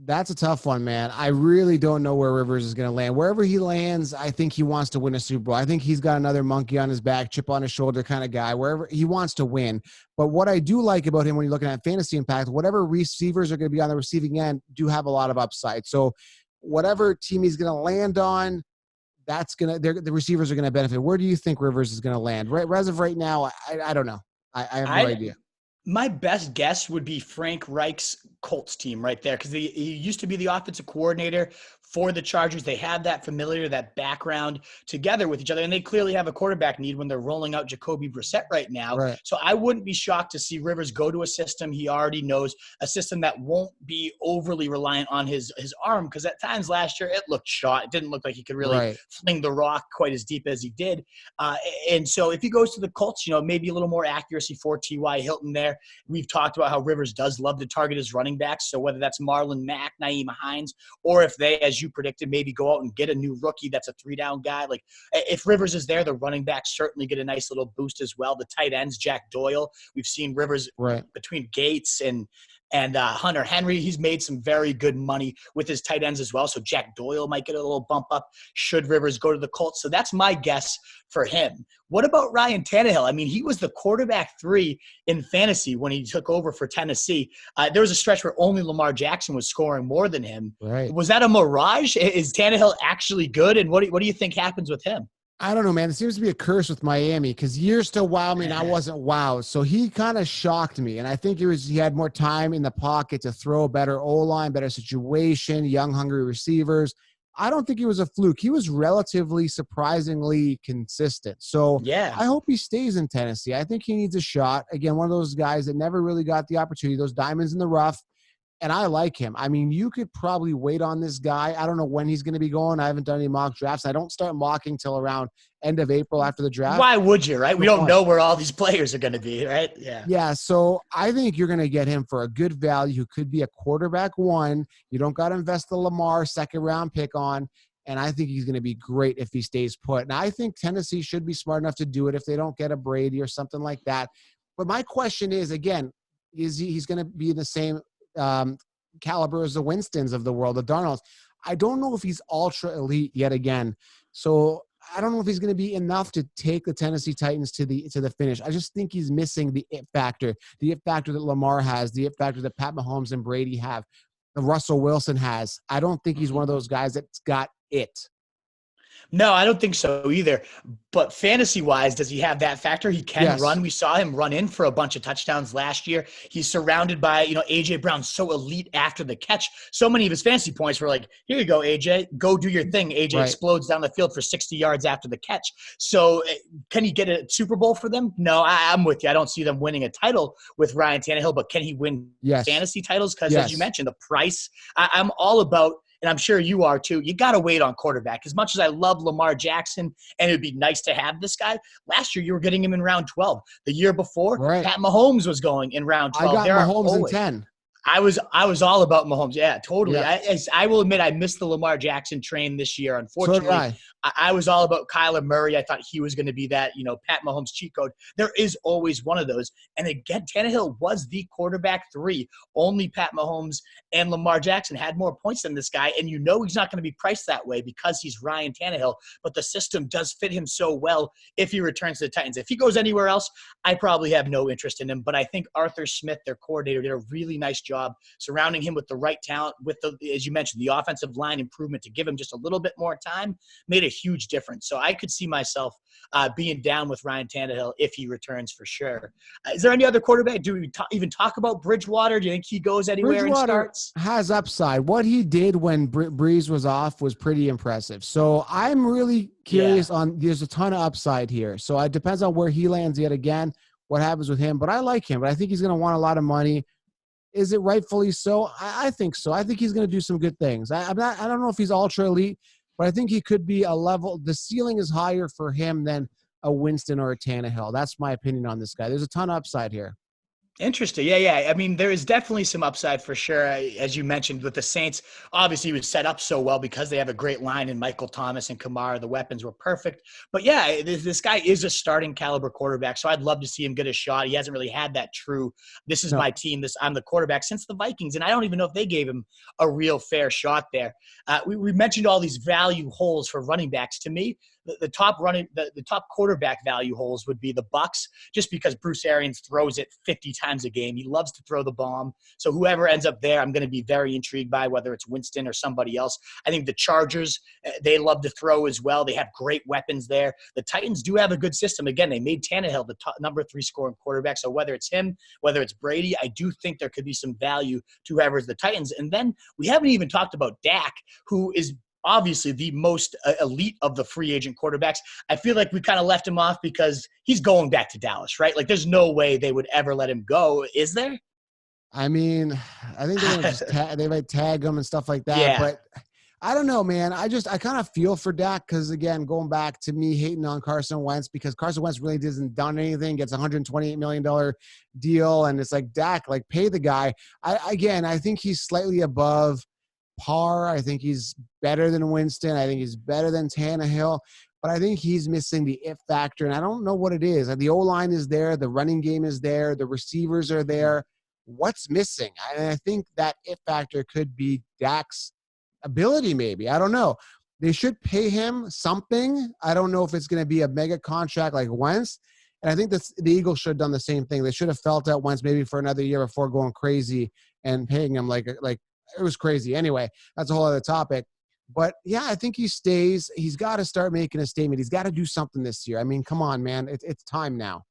That's a tough one, man. I really don't know where Rivers is going to land. Wherever he lands, I think he wants to win a Super Bowl. I think he's got another monkey on his back, chip on his shoulder kind of guy. Wherever he wants to win. But what I do like about him when you're looking at fantasy impact, whatever receivers are going to be on the receiving end do have a lot of upside. So whatever team he's going to land on, the receivers are going to benefit. Where do you think Rivers is going to land? Right, as of right now, I don't know. I have no I idea. My best guess would be Frank Reich's Colts team right there, because he used to be the offensive coordinator for the Chargers. They have that familiar, that background together with each other, and they clearly have a quarterback need when they're rolling out Jacoby Brissett right now. Right. So I wouldn't be shocked to see Rivers go to a system he already knows, a system that won't be overly reliant on his arm, because at times last year it looked shot. It didn't look like he could really Right. fling the rock quite as deep as he did. And so if he goes to the Colts, maybe a little more accuracy for T.Y. Hilton there. We've talked about how Rivers does love to target his running backs. So whether that's Marlon Mack, Naeem Hines, or if they, as you predicted, maybe go out and get a new rookie that's a 3-down guy. Like if Rivers is there, the running backs certainly get a nice little boost as well. The tight ends, Jack Doyle. We've seen Rivers Right. between Gates and Hunter Henry. He's made some very good money with his tight ends as well. So Jack Doyle might get a little bump up should Rivers go to the Colts. So that's my guess for him. What about Ryan Tannehill? I mean, he was the quarterback 3 in fantasy when he took over for Tennessee. There was a stretch where only Lamar Jackson was scoring more than him. Right. Was that a mirage? Is Tannehill actually good? And what do you think happens with him? I don't know, man. It seems to be a curse with Miami because years to wow me and I wasn't wowed. So he kind of shocked me. And I think he had more time in the pocket to throw, better O-line, better situation, young, hungry receivers. I don't think he was a fluke. He was relatively surprisingly consistent. So Yeah. I hope he stays in Tennessee. I think he needs a shot. Again, one of those guys that never really got the opportunity, those diamonds in the rough. And I like him. I mean, you could probably wait on this guy. I don't know when he's going to be going. I haven't done any mock drafts. I don't start mocking till around end of April after the draft. Why would you, right? We No don't point. know where all these players are going to be, right? Yeah. Yeah, so I think you're going to get him for a good value who could be a quarterback 1. You don't got to invest the Lamar second-round pick on, and I think he's going to be great if he stays put. And I think Tennessee should be smart enough to do it if they don't get a Brady or something like that. But my question is, again, he's going to be in the same caliber as the Winstons of the world, the Darnolds. I don't know if he's ultra elite yet again. So I don't know if he's going to be enough to take the Tennessee Titans to the finish. I just think he's missing the it factor that Lamar has, the it factor that Pat Mahomes and Brady have, the Russell Wilson has. I don't think he's one of those guys that's got it. No, I don't think so either. But fantasy-wise, does he have that factor? He can run. We saw him run in for a bunch of touchdowns last year. He's surrounded by, A.J. Brown, so elite after the catch. So many of his fantasy points were like, here you go, A.J., go do your thing. A.J. explodes down the field for 60 yards after the catch. So can he get a Super Bowl for them? No, I'm with you. I don't see them winning a title with Ryan Tannehill, but can he win fantasy titles? Because as you mentioned, the price, I'm all about, and I'm sure you are too, you got to wait on quarterback. As much as I love Lamar Jackson, and it would be nice to have this guy, last year you were getting him in round 12. The year before, Pat Mahomes was going in round 12. I got Mahomes in 10. I was all about Mahomes. Yeah, totally. Yeah. I will admit I missed the Lamar Jackson train this year, unfortunately. So did I. I was all about Kyler Murray. I thought he was going to be that, Pat Mahomes cheat code. There is always one of those. And again, Tannehill was the quarterback 3. Only Pat Mahomes and Lamar Jackson had more points than this guy. And he's not going to be priced that way because he's Ryan Tannehill. But the system does fit him so well if he returns to the Titans. If he goes anywhere else, I probably have no interest in him. But I think Arthur Smith, their coordinator, did a really nice job surrounding him with the right talent, with as you mentioned, the offensive line improvement to give him just a little bit more time made a huge difference. So I could see myself being down with Ryan Tannehill if he returns for sure. Is there any other quarterback? Do we even talk about Bridgewater? Do you think he goes anywhere and starts? Has upside. What he did when Breeze was off was pretty impressive. So I'm really curious on, there's a ton of upside here. So it depends on where he lands yet again, what happens with him. But I like him, but I think he's going to want a lot of money. Is it rightfully so? I think so. I think he's going to do some good things. I don't know if he's ultra elite, but I think he could be a level. The ceiling is higher for him than a Winston or a Tannehill. That's my opinion on this guy. There's a ton of upside here. Interesting. Yeah. I mean, there is definitely some upside for sure. As you mentioned with the Saints, obviously he was set up so well because they have a great line in Michael Thomas and Kamara. The weapons were perfect. But yeah, this guy is a starting caliber quarterback. So I'd love to see him get a shot. He hasn't really had that true, this is my team, I'm the quarterback since the Vikings. And I don't even know if they gave him a real fair shot there. We mentioned all these value holes for running backs. To me, the top quarterback value holes would be the Bucks, just because Bruce Arians throws it 50 times a game. He loves to throw the bomb. So whoever ends up there, I'm going to be very intrigued by, whether it's Winston or somebody else. I think the Chargers, they love to throw as well. They have great weapons there. The Titans do have a good system. Again, they made Tannehill the number 3 scoring quarterback. So whether it's him, whether it's Brady, I do think there could be some value to whoever's the Titans. And then we haven't even talked about Dak, who is obviously the most elite of the free agent quarterbacks. I feel like we kind of left him off because he's going back to Dallas, right? Like there's no way they would ever let him go. Is there? I mean, I think they might tag him and stuff like that, Yeah. But I don't know, man. I kind of feel for Dak because, again, going back to me hating on Carson Wentz because Carson Wentz really hasn't done anything, gets a $128 million deal, and it's like, Dak, like, pay the guy. I think he's slightly above par. I think he's better than Winston. I think he's better than Tannehill, but I think he's missing the it factor, and I don't know what it is. The O-line is there. The running game is there. The receivers are there. What's missing? I think that it factor could be Dak's ability, maybe. I don't know. They should pay him something. I don't know if it's going to be a mega contract like Wentz, and I think the Eagles should have done the same thing. They should have felt out Wentz maybe for another year before going crazy and paying him like it was crazy. Anyway, that's a whole other topic. But, yeah, I think he stays. He's got to start making a statement. He's got to do something this year. I mean, come on, man. It's time now.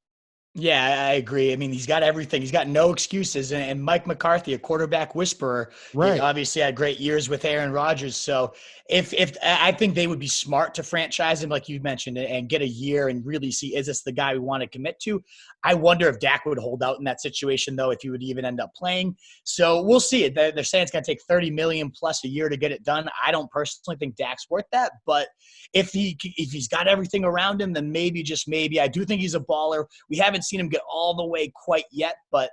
Yeah, I agree. I mean, he's got everything. He's got no excuses. And Mike McCarthy, a quarterback whisperer, right, he obviously had great years with Aaron Rodgers. So if I think they would be smart to franchise him, like you mentioned, and get a year and really see, is this the guy we want to commit to? I wonder if Dak would hold out in that situation, though, if he would even end up playing. So we'll see. They're saying it's going to take $30 million plus a year to get it done. I don't personally think Dak's worth that. But if he's got everything around him, then maybe, just maybe. I do think he's a baller. We haven't seen him get all the way quite yet, but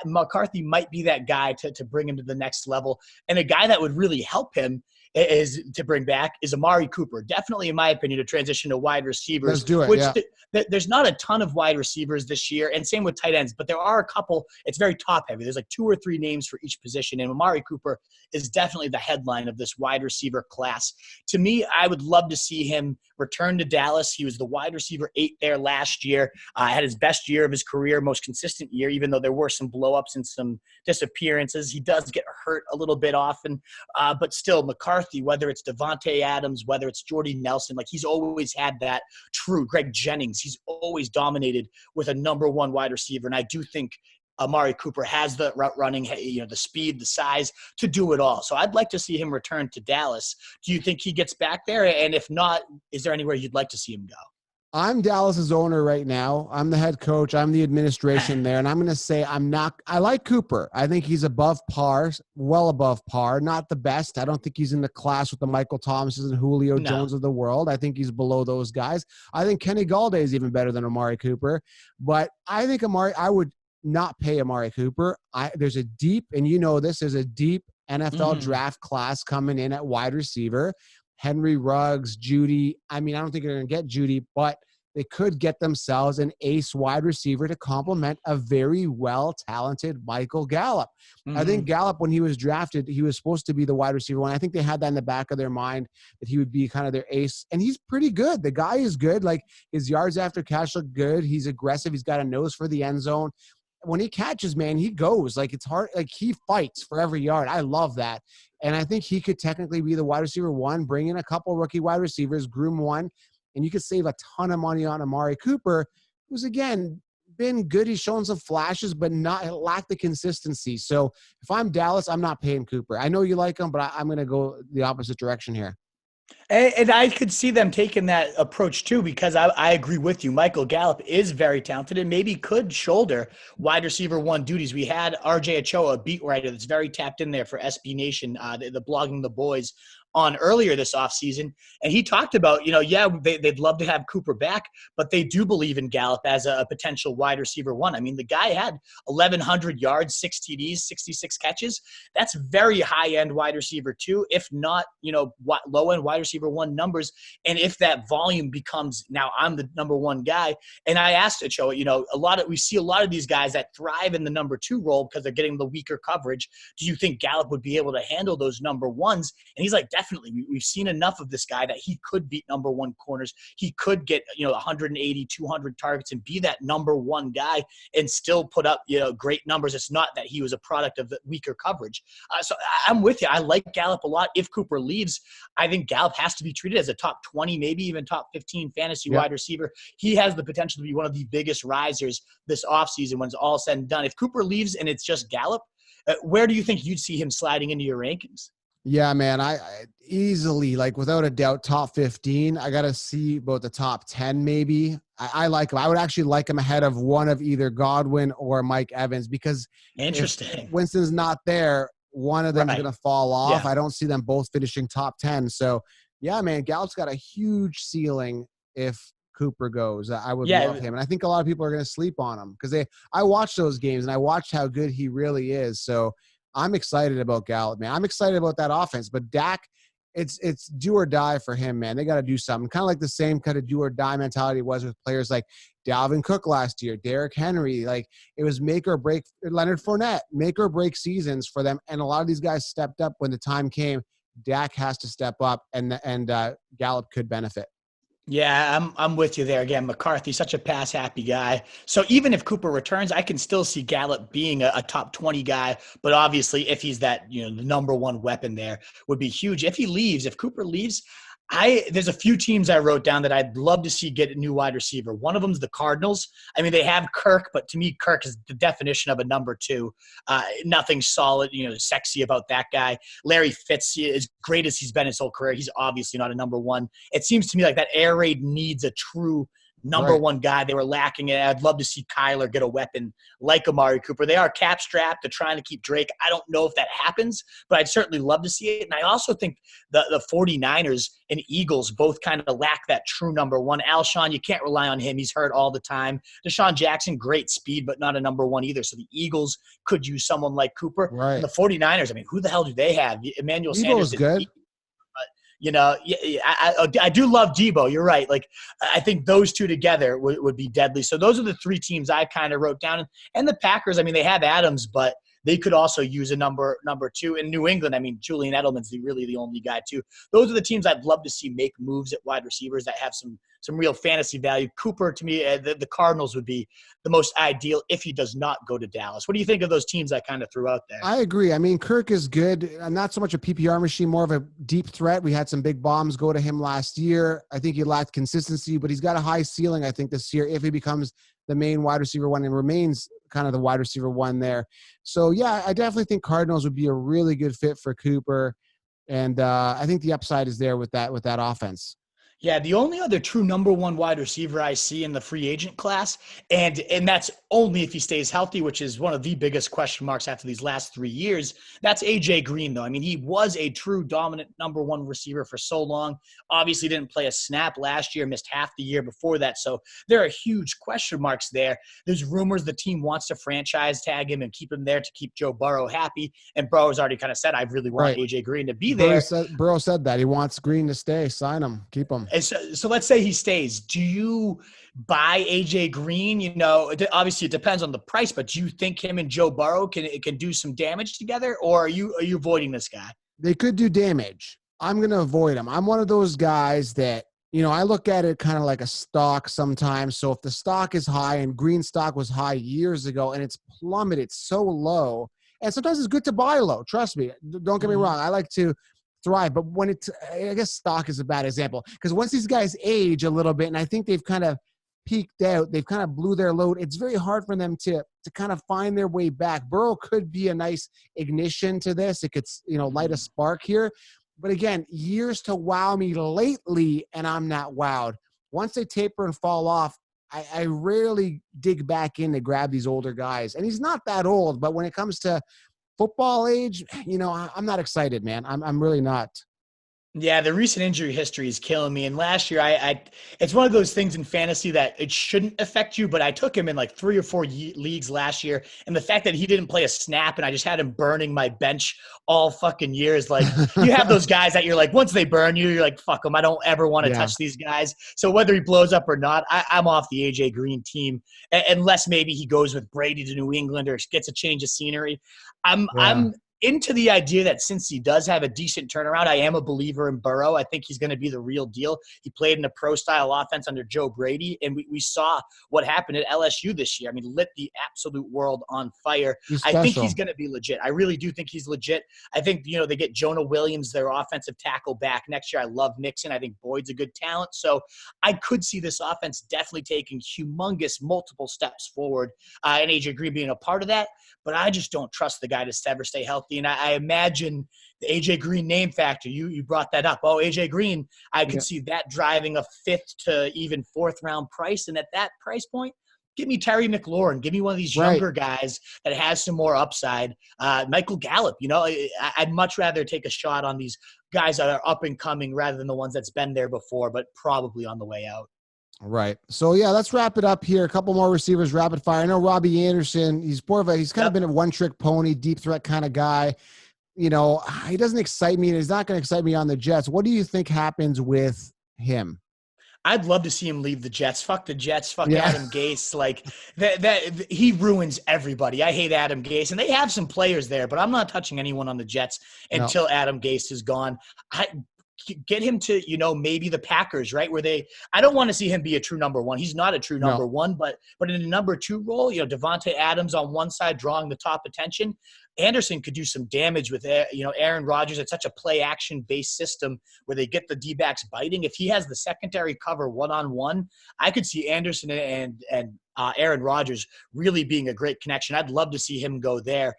McCarthy might be that guy to bring him to the next level. And a guy that would really help him is to bring back is Amari Cooper. Definitely, in my opinion, to transition to wide receivers. Let's do it. There's not a ton of wide receivers this year, and same with tight ends, but there are a couple. It's very top heavy. There's like 2 or 3 names for each position, and Amari Cooper is definitely the headline of this wide receiver class. To me, I would love to see him return to Dallas. He was the wide receiver 8 there last year. Had his best year of his career, most consistent year, even though there were some blow-ups and some disappearances. He does get hurt a little bit often, but still, McCarthy, whether it's Devontae Adams, whether it's Jordy Nelson, like he's always had that true Greg Jennings. He's always dominated with a number 1 wide receiver, and I do think Amari Cooper has the route running, the speed, the size to do it all. So I'd like to see him return to Dallas. Do you think he gets back there? And if not, is there anywhere you'd like to see him go? I'm Dallas's owner right now. I'm the head coach. I'm the administration there. And I'm going to say I like Cooper. I think he's above par, well above par, not the best. I don't think he's in the class with the Michael Thomases and Julio Jones of the world. I think he's below those guys. I think Kenny Galladay is even better than Amari Cooper. But I think I would not pay Amari Cooper. There's a deep, and you know this, there's a deep NFL draft class coming in at wide receiver. Henry Ruggs, Judy. I mean, I don't think they're going to get Judy, but they could get themselves an ace wide receiver to complement a very well-talented Michael Gallup. I think Gallup, when he was drafted, he was supposed to be the wide receiver one. I think they had that in the back of their mind that he would be kind of their ace. And he's pretty good. The guy is good. Like, his yards after catch look good. He's aggressive. He's got a nose for the end zone. When he catches, man, he goes. Like, it's hard. Like, he fights for every yard. I love that. And I think he could technically be the wide receiver one, bring in a couple rookie wide receivers, groom one, and you could save a ton of money on Amari Cooper, who's, again, been good. He's shown some flashes, but lacked the consistency. So if I'm Dallas, I'm not paying Cooper. I know you like him, but I'm going to go the opposite direction here. And I could see them taking that approach too, because I agree with you. Michael Gallup is very talented and maybe could shoulder wide receiver one duties. We had RJ Ochoa, a beat writer that's very tapped in there for SB Nation, the Blogging the Boys, on earlier this offseason. And he talked about, they'd love to have Cooper back, but they do believe in Gallup as a potential wide receiver one. I mean, the guy had 1,100 yards, 6 TDs, 66 catches. That's very high-end wide receiver two, if not, low-end wide receiver one numbers. And if that volume becomes, now I'm the number one guy. And I asked Ochoa, we see a lot of these guys that thrive in the number two role because they're getting the weaker coverage. Do you think Gallup would be able to handle those number ones? And he's like, definitely. We've seen enough of this guy that he could beat number one corners. He could get, 180, 200 targets and be that number one guy and still put up, great numbers. It's not that he was a product of the weaker coverage. So I'm with you. I like Gallup a lot. If Cooper leaves, I think Gallup has to be treated as a top 20, maybe even top 15 fantasy wide receiver. He has the potential to be one of the biggest risers this offseason when it's all said and done. If Cooper leaves and it's just Gallup, where do you think you'd see him sliding into your rankings? Yeah, man, I easily, like, without a doubt, top 15. I got to see about the top 10 maybe. I like him. I would actually like him ahead of one of either Godwin or Mike Evans, because interesting. if Winston's not there, one of them is going to fall off. Yeah. I don't see them both finishing top 10. So, yeah, man, Gallup's got a huge ceiling if Cooper goes. I would love him. And I think a lot of people are going to sleep on him because I watched those games and I watched how good he really is. So I'm excited about Gallup, man. I'm excited about that offense. But Dak, it's do or die for him, man. They got to do something. Kind of like the same kind of do or die mentality was with players like Dalvin Cook last year, Derrick Henry. Like, it was make or break. Leonard Fournette, make or break seasons for them. And a lot of these guys stepped up when the time came. Dak has to step up, and Gallup could benefit. Yeah, I'm with you there. Again, McCarthy, such a pass-happy guy. So even if Cooper returns, I can still see Gallup being a top 20 guy. But obviously, if he's that, the number one weapon there, would be huge. If Cooper leaves, there's a few teams I wrote down that I'd love to see get a new wide receiver. One of them is the Cardinals. I mean, they have Kirk, but to me, Kirk is the definition of a number two. Nothing solid, sexy about that guy. Larry Fitz, as great as he's been his whole career, he's obviously not a number one. It seems to me like that air raid needs a true number one guy. They were lacking it. I'd love to see Kyler get a weapon like Amari Cooper. They are cap strapped. They're trying to keep Drake. I don't know if that happens, but I'd certainly love to see it. And I also think the 49ers and Eagles both kind of lack that true number one. Alshon, you can't rely on him. He's hurt all the time. Deshaun Jackson, great speed, but not a number one either. So the Eagles could use someone like Cooper. Right. And the 49ers, I mean, who the hell do they have? Emmanuel Sanders is good. I do love Debo. You're right. Like, I think those two together would be deadly. So those are the three teams I kind of wrote down. And the Packers, I mean, they have Adams, but they could also use a number two. In New England, I mean, Julian Edelman's really the only guy too. Those are the teams I'd love to see make moves at wide receivers that have some real fantasy value. Cooper, to me, the Cardinals would be the most ideal if he does not go to Dallas. What do you think of those teams I kind of threw out there? I agree. I mean, Kirk is good. Not so much a PPR machine, more of a deep threat. We had some big bombs go to him last year. I think he lacked consistency, but he's got a high ceiling, I think, this year if he becomes the main wide receiver one and remains kind of the wide receiver one there. So, yeah, I definitely think Cardinals would be a really good fit for Cooper. And I think the upside is there with that offense. Yeah, the only other true number one wide receiver I see in the free agent class, and that's only if he stays healthy, which is one of the biggest question marks after these last 3 years. That's AJ Green, though. I mean, he was a true dominant number one receiver for so long. Obviously, didn't play a snap last year, missed half the year before that. So there are huge question marks there. There's rumors the team wants to franchise tag him and keep him there to keep Joe Burrow happy. And Burrow's already kind of said, I really want AJ Green to be there. Burrow said that. He wants Green to stay. Sign him. Keep him. And so let's say he stays. Do you buy AJ Green? You know, obviously it depends on the price, but do you think him and Joe Burrow can do some damage together, or are you avoiding this guy? They could do damage. I'm going to avoid him. I'm one of those guys that, you know, I look at it kind of like a stock sometimes. So if the stock is high, and Green stock was high years ago and it's plummeted so low, and sometimes it's good to buy low. Trust me. Don't get me wrong. I like to thrive, but when I guess stock is a bad example, because once these guys age a little bit, and I think they've kind of peaked out, they've kind of blew their load, it's very hard for them to kind of find their way back. Burrow could be a nice ignition to this. It could, you know, light a spark here. But again, years to wow me lately, and I'm not wowed. Once they taper and fall off, I rarely dig back in to grab these older guys. And he's not that old, but when it comes to football age, you know, I'm not excited, man. I'm really not. Yeah, the recent injury history is killing me. And last year, it's one of those things in fantasy that it shouldn't affect you, but I took him in like 3 or 4 leagues last year. And the fact that he didn't play a snap and I just had him burning my bench all fucking year is like, you have those guys that you're like, once they burn you, you're like, fuck them. I don't ever want to touch these guys. So whether he blows up or not, I'm off the AJ Green team, unless maybe he goes with Brady to New England or gets a change of scenery. I'm into the idea that since he does have a decent turnaround, I am a believer in Burrow. I think he's going to be the real deal. He played in a pro-style offense under Joe Brady, and we saw what happened at LSU this year. I mean, lit the absolute world on fire. I think he's going to be legit. I really do think he's legit. I think, you know, they get Jonah Williams, their offensive tackle, back next year. I love Mixon. I think Boyd's a good talent. So I could see this offense definitely taking humongous multiple steps forward, and AJ Green being a part of that. But I just don't trust the guy to ever stay healthy. And I imagine the AJ Green name factor, you brought that up. Oh, AJ Green, I can see that driving a 5th to even 4th round price. And at that price point, give me Terry McLaurin. Give me one of these younger guys that has some more upside. Michael Gallup, you know, I'd much rather take a shot on these guys that are up and coming rather than the ones that's been there before, but probably on the way out. Right. So, yeah, let's wrap it up here. A couple more receivers, rapid fire. I know Robbie Anderson, he's kind of been a one-trick pony, deep threat kind of guy. You know, he doesn't excite me, and he's not going to excite me on the Jets. What do you think happens with him? I'd love to see him leave the Jets. Fuck the Jets. Fuck Adam Gase. Like that he ruins everybody. I hate Adam Gase, and they have some players there, but I'm not touching anyone on the Jets until Adam Gase is gone. Get him to, you know, maybe the Packers, right? I don't want to see him be a true number one. He's not a true number one, but in a number 2 role, you know, Devontae Adams on one side drawing the top attention. Anderson could do some damage with, you know, Aaron Rodgers. It's such a play action based system where they get the D-backs biting. If he has the secondary cover one-on-one, I could see Anderson and Aaron Rodgers really being a great connection. I'd love to see him go there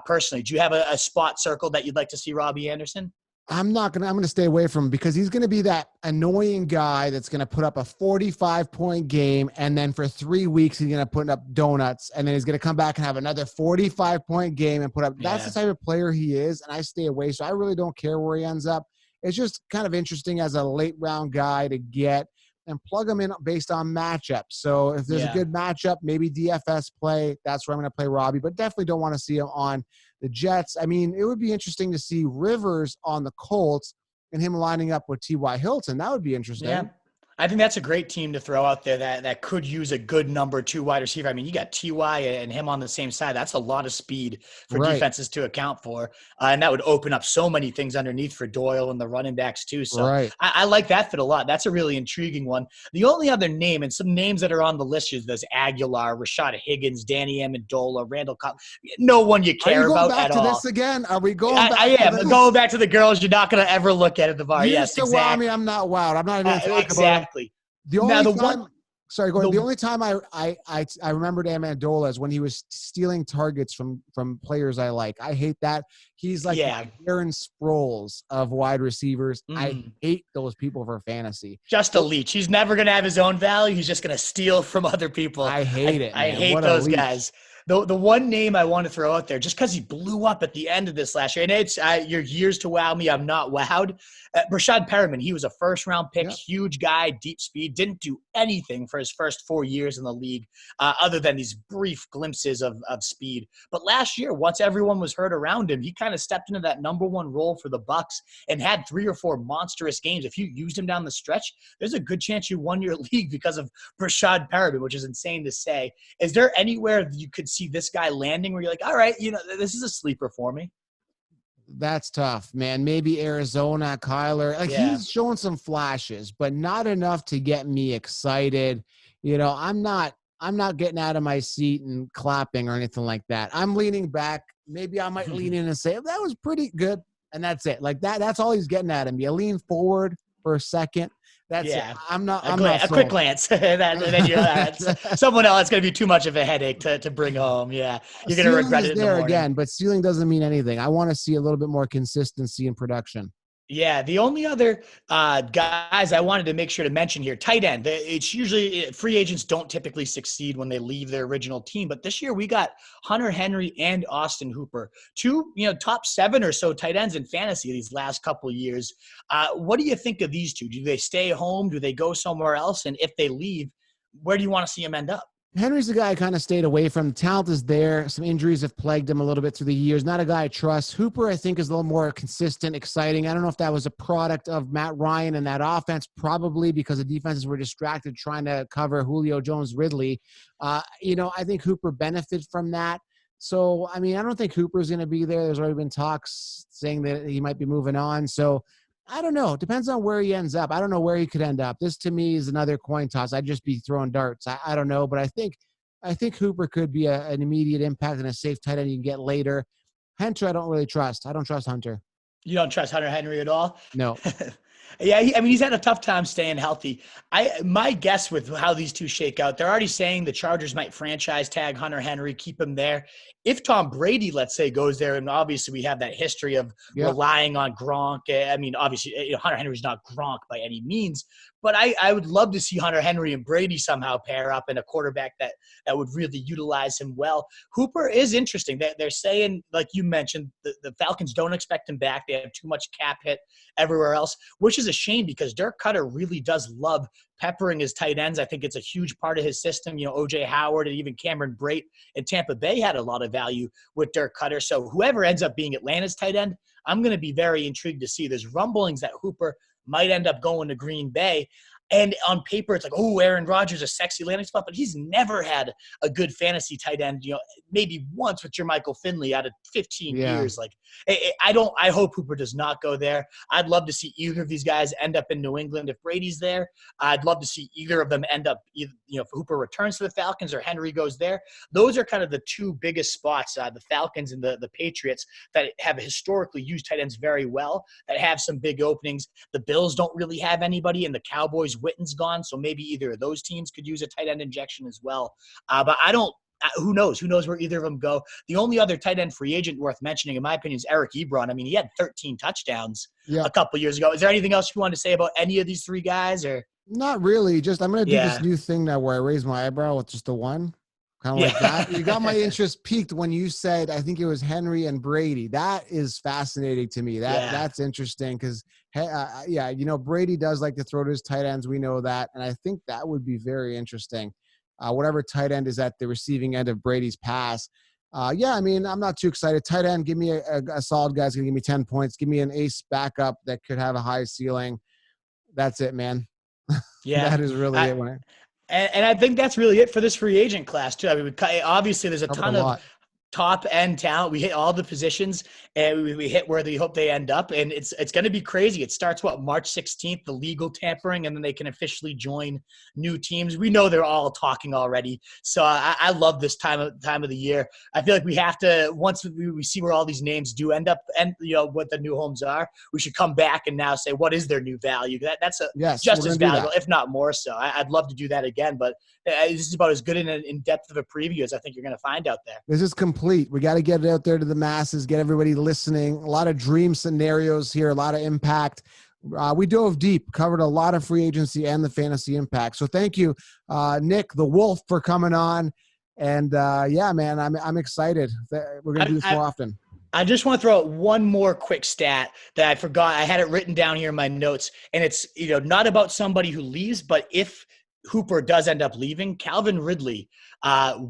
personally. Do you have a spot circle that you'd like to see Robbie Anderson? I'm going to stay away from him because he's going to be that annoying guy that's going to put up a 45-point game, and then for 3 weeks he's going to put up donuts, and then he's going to come back and have another 45-point game and put up. That's the type of player he is, and I stay away. So I really don't care where he ends up. It's just kind of interesting as a late round guy to get and plug him in based on matchups. So if there's a good matchup, maybe DFS play, that's where I'm going to play Robbie, but definitely don't want to see him on the Jets. I mean, it would be interesting to see Rivers on the Colts and him lining up with T.Y. Hilton. That would be interesting. Yeah. I think that's a great team to throw out there that could use a good number 2 wide receiver. I mean, you got T.Y. and him on the same side. That's a lot of speed for defenses to account for. And that would open up so many things underneath for Doyle and the running backs too. So I like that fit a lot. That's a really intriguing one. The only other name, and some names that are on the list, is there's Aguilar, Rashad Higgins, Danny Amendola, Randall Cobb. No one you care about at all. Are we going back to this again? Are we going back? I am. Going back to the girls you're not going to ever look at the bar. You Yes, used to wow me. I'm not wowed. I'm not even talking about it. Exactly. The only time, Sorry, Gordon. The only time I remembered Amendola is when he was stealing targets from players I like. I hate that. He's like the Aaron Sproles of wide receivers. I hate those people for fantasy. Just a leech. He's never going to have his own value. He's just going to steal from other people. I hate it, man. I hate those guys. The one name I want to throw out there, just because he blew up at the end of this last year, and it's your years to wow me, I'm not wowed. Brashad Perriman, he was a first-round pick, huge guy, deep speed, didn't do anything for his first 4 years in the league other than these brief glimpses of speed. But last year, once everyone was hurt around him, he kind of stepped into that number one role for the Bucs and had 3 or 4 monstrous games. If you used him down the stretch, there's a good chance you won your league because of Brashad Perriman, which is insane to say. Is there anywhere you could see this guy landing where you're like, all right, this is a sleeper for me? That's tough, man. Maybe Arizona, Kyler. He's showing some flashes, but not enough to get me excited. I'm not getting out of my seat and clapping or anything like that. I'm leaning back. Maybe I might lean in and say, that was pretty good. And that's it. That's all he's getting at him. You lean forward for a second. That's it. I'm not a quick glance. then someone else. It's going to be too much of a headache to bring home. Yeah. You're going to regret it in the morning. Again, but ceiling doesn't mean anything. I want to see a little bit more consistency in production. Yeah, the only other guys I wanted to make sure to mention here, tight end. It's usually free agents don't typically succeed when they leave their original team, but this year we got Hunter Henry and Austin Hooper, 2 top 7 or so tight ends in fantasy these last couple of years. What do you think of these two? Do they stay home? Do they go somewhere else? And if they leave, where do you want to see them end up? Henry's the guy I kind of stayed away from. The talent is there. Some injuries have plagued him a little bit through the years. Not a guy I trust. Hooper, I think, is a little more consistent, exciting. I don't know if that was a product of Matt Ryan and that offense, probably because the defenses were distracted trying to cover Julio Jones-Ridley. I think Hooper benefited from that. So, I don't think Hooper's going to be there. There's already been talks saying that he might be moving on. So, I don't know. It depends on where he ends up. I don't know where he could end up. This to me is another coin toss. I'd just be throwing darts. I don't know, but I think Hooper could be an immediate impact and a safe tight end you can get later. Hunter, I don't really trust. I don't trust Hunter. You don't trust Hunter Henry at all? No. Yeah, he's had a tough time staying healthy. My guess with how these two shake out, they're already saying the Chargers might franchise tag Hunter Henry, keep him there. If Tom Brady, let's say, goes there, and obviously we have that history of relying on Gronk. Obviously, Hunter Henry's not Gronk by any means, but I would love to see Hunter Henry and Brady somehow pair up in a quarterback that would really utilize him well. Hooper is interesting. They're saying, like you mentioned, the Falcons don't expect him back. They have too much cap hit everywhere else, which is a shame because Dirk Cutter really does love peppering his tight ends. I think it's a huge part of his system. O.J. Howard and even Cameron Brate in Tampa Bay had a lot of value with Dirk Cutter. So whoever ends up being Atlanta's tight end, I'm going to be very intrigued to see. There's rumblings that Hooper might end up going to Green Bay. And on paper, it's like, oh, Aaron Rodgers, a sexy landing spot, but he's never had a good fantasy tight end, maybe once with Jermichael Finley out of 15 years. I hope Hooper does not go there. I'd love to see either of these guys end up in New England. If Brady's there, I'd love to see either of them end up, if Hooper returns to the Falcons or Henry goes there. Those are kind of the 2 biggest spots, the Falcons and the Patriots, that have historically used tight ends very well, that have some big openings. The Bills don't really have anybody, and the Cowboys, Witten's gone, so maybe either of those teams could use a tight end injection as well. But who knows? Who knows where either of them go? The only other tight end free agent worth mentioning, in my opinion, is Eric Ebron. He had 13 touchdowns a couple years ago. Is there anything else you want to say about any of these 3 guys? Or not really. Just I'm going to do this new thing now where I raise my eyebrow with just the one. Kind of like that. You got my interest peaked when you said, I think it was Henry and Brady. That is fascinating to me. That's interesting because, Brady does like to throw to his tight ends. We know that. And I think that would be very interesting. Whatever tight end is at the receiving end of Brady's pass. I'm not too excited. Tight end, give me a solid guy. It's going to give me 10 points. Give me an ace backup that could have a high ceiling. That's it, man. Yeah. That is really it. And I think that's really it for this free agent class, too. Obviously, there's a ton of top end talent. We hit all the positions, and we hit where they hope they end up. And it's going to be crazy. It starts March 16th, the legal tampering, and then they can officially join new teams. We know they're all talking already. So I love this time of the year. I feel like we have to, once we see where all these names do end up, and what the new homes are, we should come back and now say, what is their new value? That's just as valuable, if not more so. I'd love to do that again, but this is about as good in depth of a preview as I think you're going to find out there. This is complete. We got to get it out there to the masses, get everybody listening. A lot of dream scenarios here, a lot of impact. We dove deep, covered a lot of free agency and the fantasy impact. So thank you, Nick, the Wolf, for coming on. And yeah, man, I'm excited. We're going to do this more often. I just want to throw out one more quick stat that I forgot. I had it written down here in my notes, and it's not about somebody who leaves, but if Hooper does end up leaving, Calvin Ridley,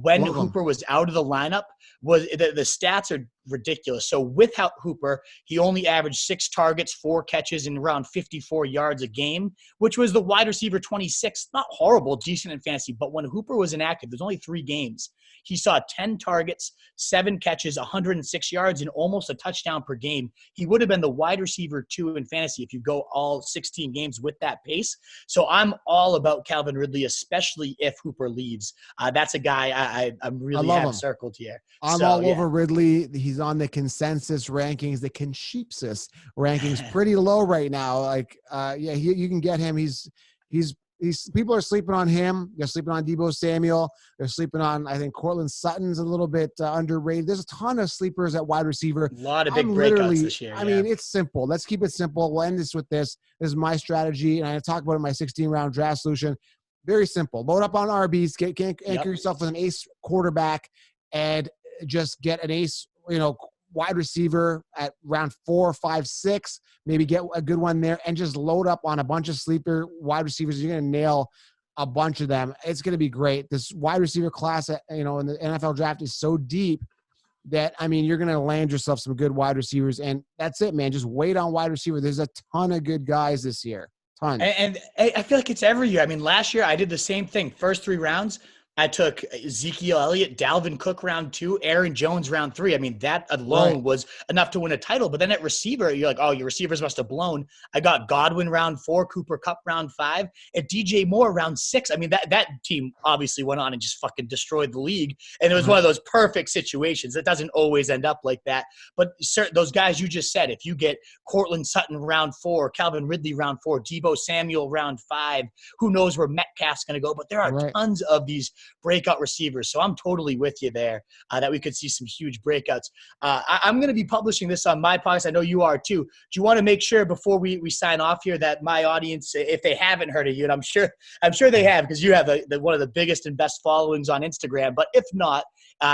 when Hooper was out of the lineup, the stats are ridiculous. So without Hooper, he only averaged 6 targets, 4 catches, and around 54 yards a game, which was the wide receiver 26. Not horrible, decent in fantasy, but when Hooper was inactive, there's only 3 games. He saw 10 targets, 7 catches, 106 yards, and almost a touchdown per game. He would have been the wide receiver 2 in fantasy if you go all 16 games with that pace. So I'm all about Calvin Ridley, especially if Hooper leaves. That's a guy I'm really have circled here. I'm all over Ridley. He's on the consensus rankings, the consensus rankings, pretty low right now. Like, you can get him. He's people are sleeping on him. They're sleeping on Deebo Samuel. They're sleeping on, I think, Cortland Sutton's a little bit underrated. There's a ton of sleepers at wide receiver. A lot of big breakouts this year. I mean, it's simple. Let's keep it simple. We'll end this with this. This is my strategy, and I talk about it in my 16-round draft solution. Very simple. Load up on RBs. Anchor yourself with an ace quarterback, and just get an ace, wide receiver at round 4, 5, 6, maybe get a good one there, and just load up on a bunch of sleeper wide receivers. You're going to nail a bunch of them. It's going to be great. This wide receiver class, in the NFL draft is so deep that, you're going to land yourself some good wide receivers, and that's it, man. Just wait on wide receiver. There's a ton of good guys this year. Ton. And I feel like it's every year. Last year I did the same thing. First 3 rounds, I took Ezekiel Elliott, Dalvin Cook round 2, Aaron Jones round 3. That alone was enough to win a title. But then at receiver, you're like, oh, your receivers must have blown. I got Godwin round 4, Cooper Kupp round 5, and DJ Moore round 6. That team obviously went on and just fucking destroyed the league. And it was one of those perfect situations. It doesn't always end up like that. But those guys you just said, if you get Cortland Sutton round 4, Calvin Ridley round 4, Deebo Samuel round 5, who knows where Metcalf's going to go. But there are tons of these breakout receivers. So I'm totally with you there that we could see some huge breakouts. I'm going to be publishing this on my podcast. I know you are too. Do you want to make sure before we sign off here that my audience, if they haven't heard of you, and I'm sure they have, because you have one of the biggest and best followings on Instagram, but if not,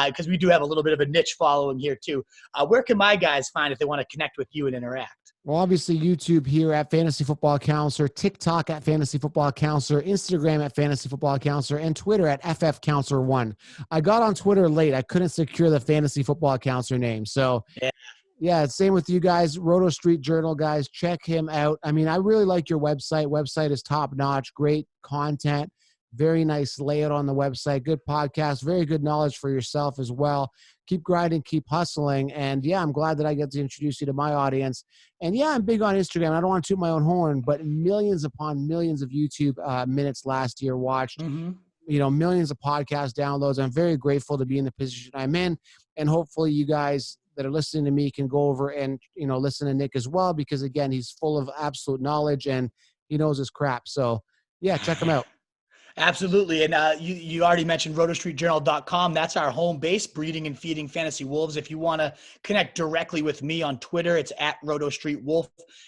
because we do have a little bit of a niche following here too, where can my guys find if they want to connect with you and interact? Well, obviously, YouTube here at Fantasy Football Counselor, TikTok at Fantasy Football Counselor, Instagram at Fantasy Football Counselor, and Twitter at FF Counselor 1. I got on Twitter late. I couldn't secure the Fantasy Football Counselor name. So, yeah, same with you guys. Roto Street Journal, guys. Check him out. I really like your website. Website is top-notch. Great content. Very nice layout on the website. Good podcast. Very good knowledge for yourself as well. Keep grinding, keep hustling. And yeah, I'm glad that I get to introduce you to my audience. And yeah, I'm big on Instagram. I don't want to toot my own horn, but millions upon millions of YouTube minutes last year watched, millions of podcast downloads. I'm very grateful to be in the position I'm in. And hopefully you guys that are listening to me can go over and, listen to Nick as well, because again, he's full of absolute knowledge and he knows his crap. So yeah, check him out. Absolutely. And you already mentioned rotostreetjournal.com. That's our home base, breeding and feeding fantasy wolves. If you want to connect directly with me on Twitter, it's at RotoStreetWolf,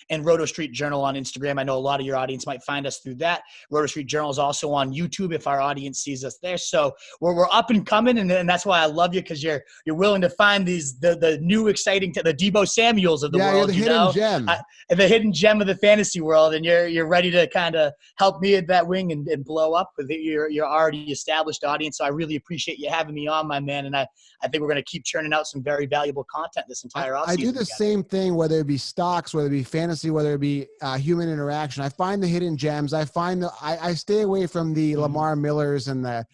and Roto Street Journal on Instagram. I know a lot of your audience might find us through that. Roto Street Journal is also on YouTube if our audience sees us there. So we're up and coming, and that's why I love you, because you're willing to find the new exciting, the Deebo Samuels of the world. You're the hidden gem. The hidden gem of the fantasy world, and you're ready to kind of help me at that wing and blow up. with your already established audience. So I really appreciate you having me on, my man. And I think we're going to keep churning out some very valuable content this entire offseason. I do the same thing, whether it be stocks, whether it be fantasy, whether it be human interaction. I find the hidden gems. I find I stay away from the Lamar Millers and the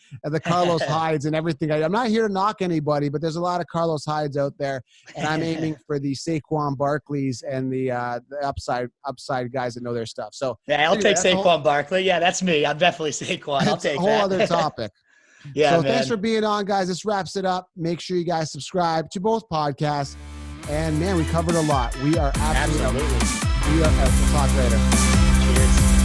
Carlos Hydes and everything. I'm not here to knock anybody, but there's a lot of Carlos Hydes out there, and I'm aiming for the Saquon Barkleys and the upside guys that know their stuff. So yeah, I'll take Saquon Barkley. Yeah, that's me. I'm definitely Saquon. I'll take that. It's a whole other topic. Yeah, so man. Thanks for being on, guys. This wraps it up. Make sure you guys subscribe to both podcasts. And man, we covered a lot. We are absolutely. We are. We'll talk later. Cheers.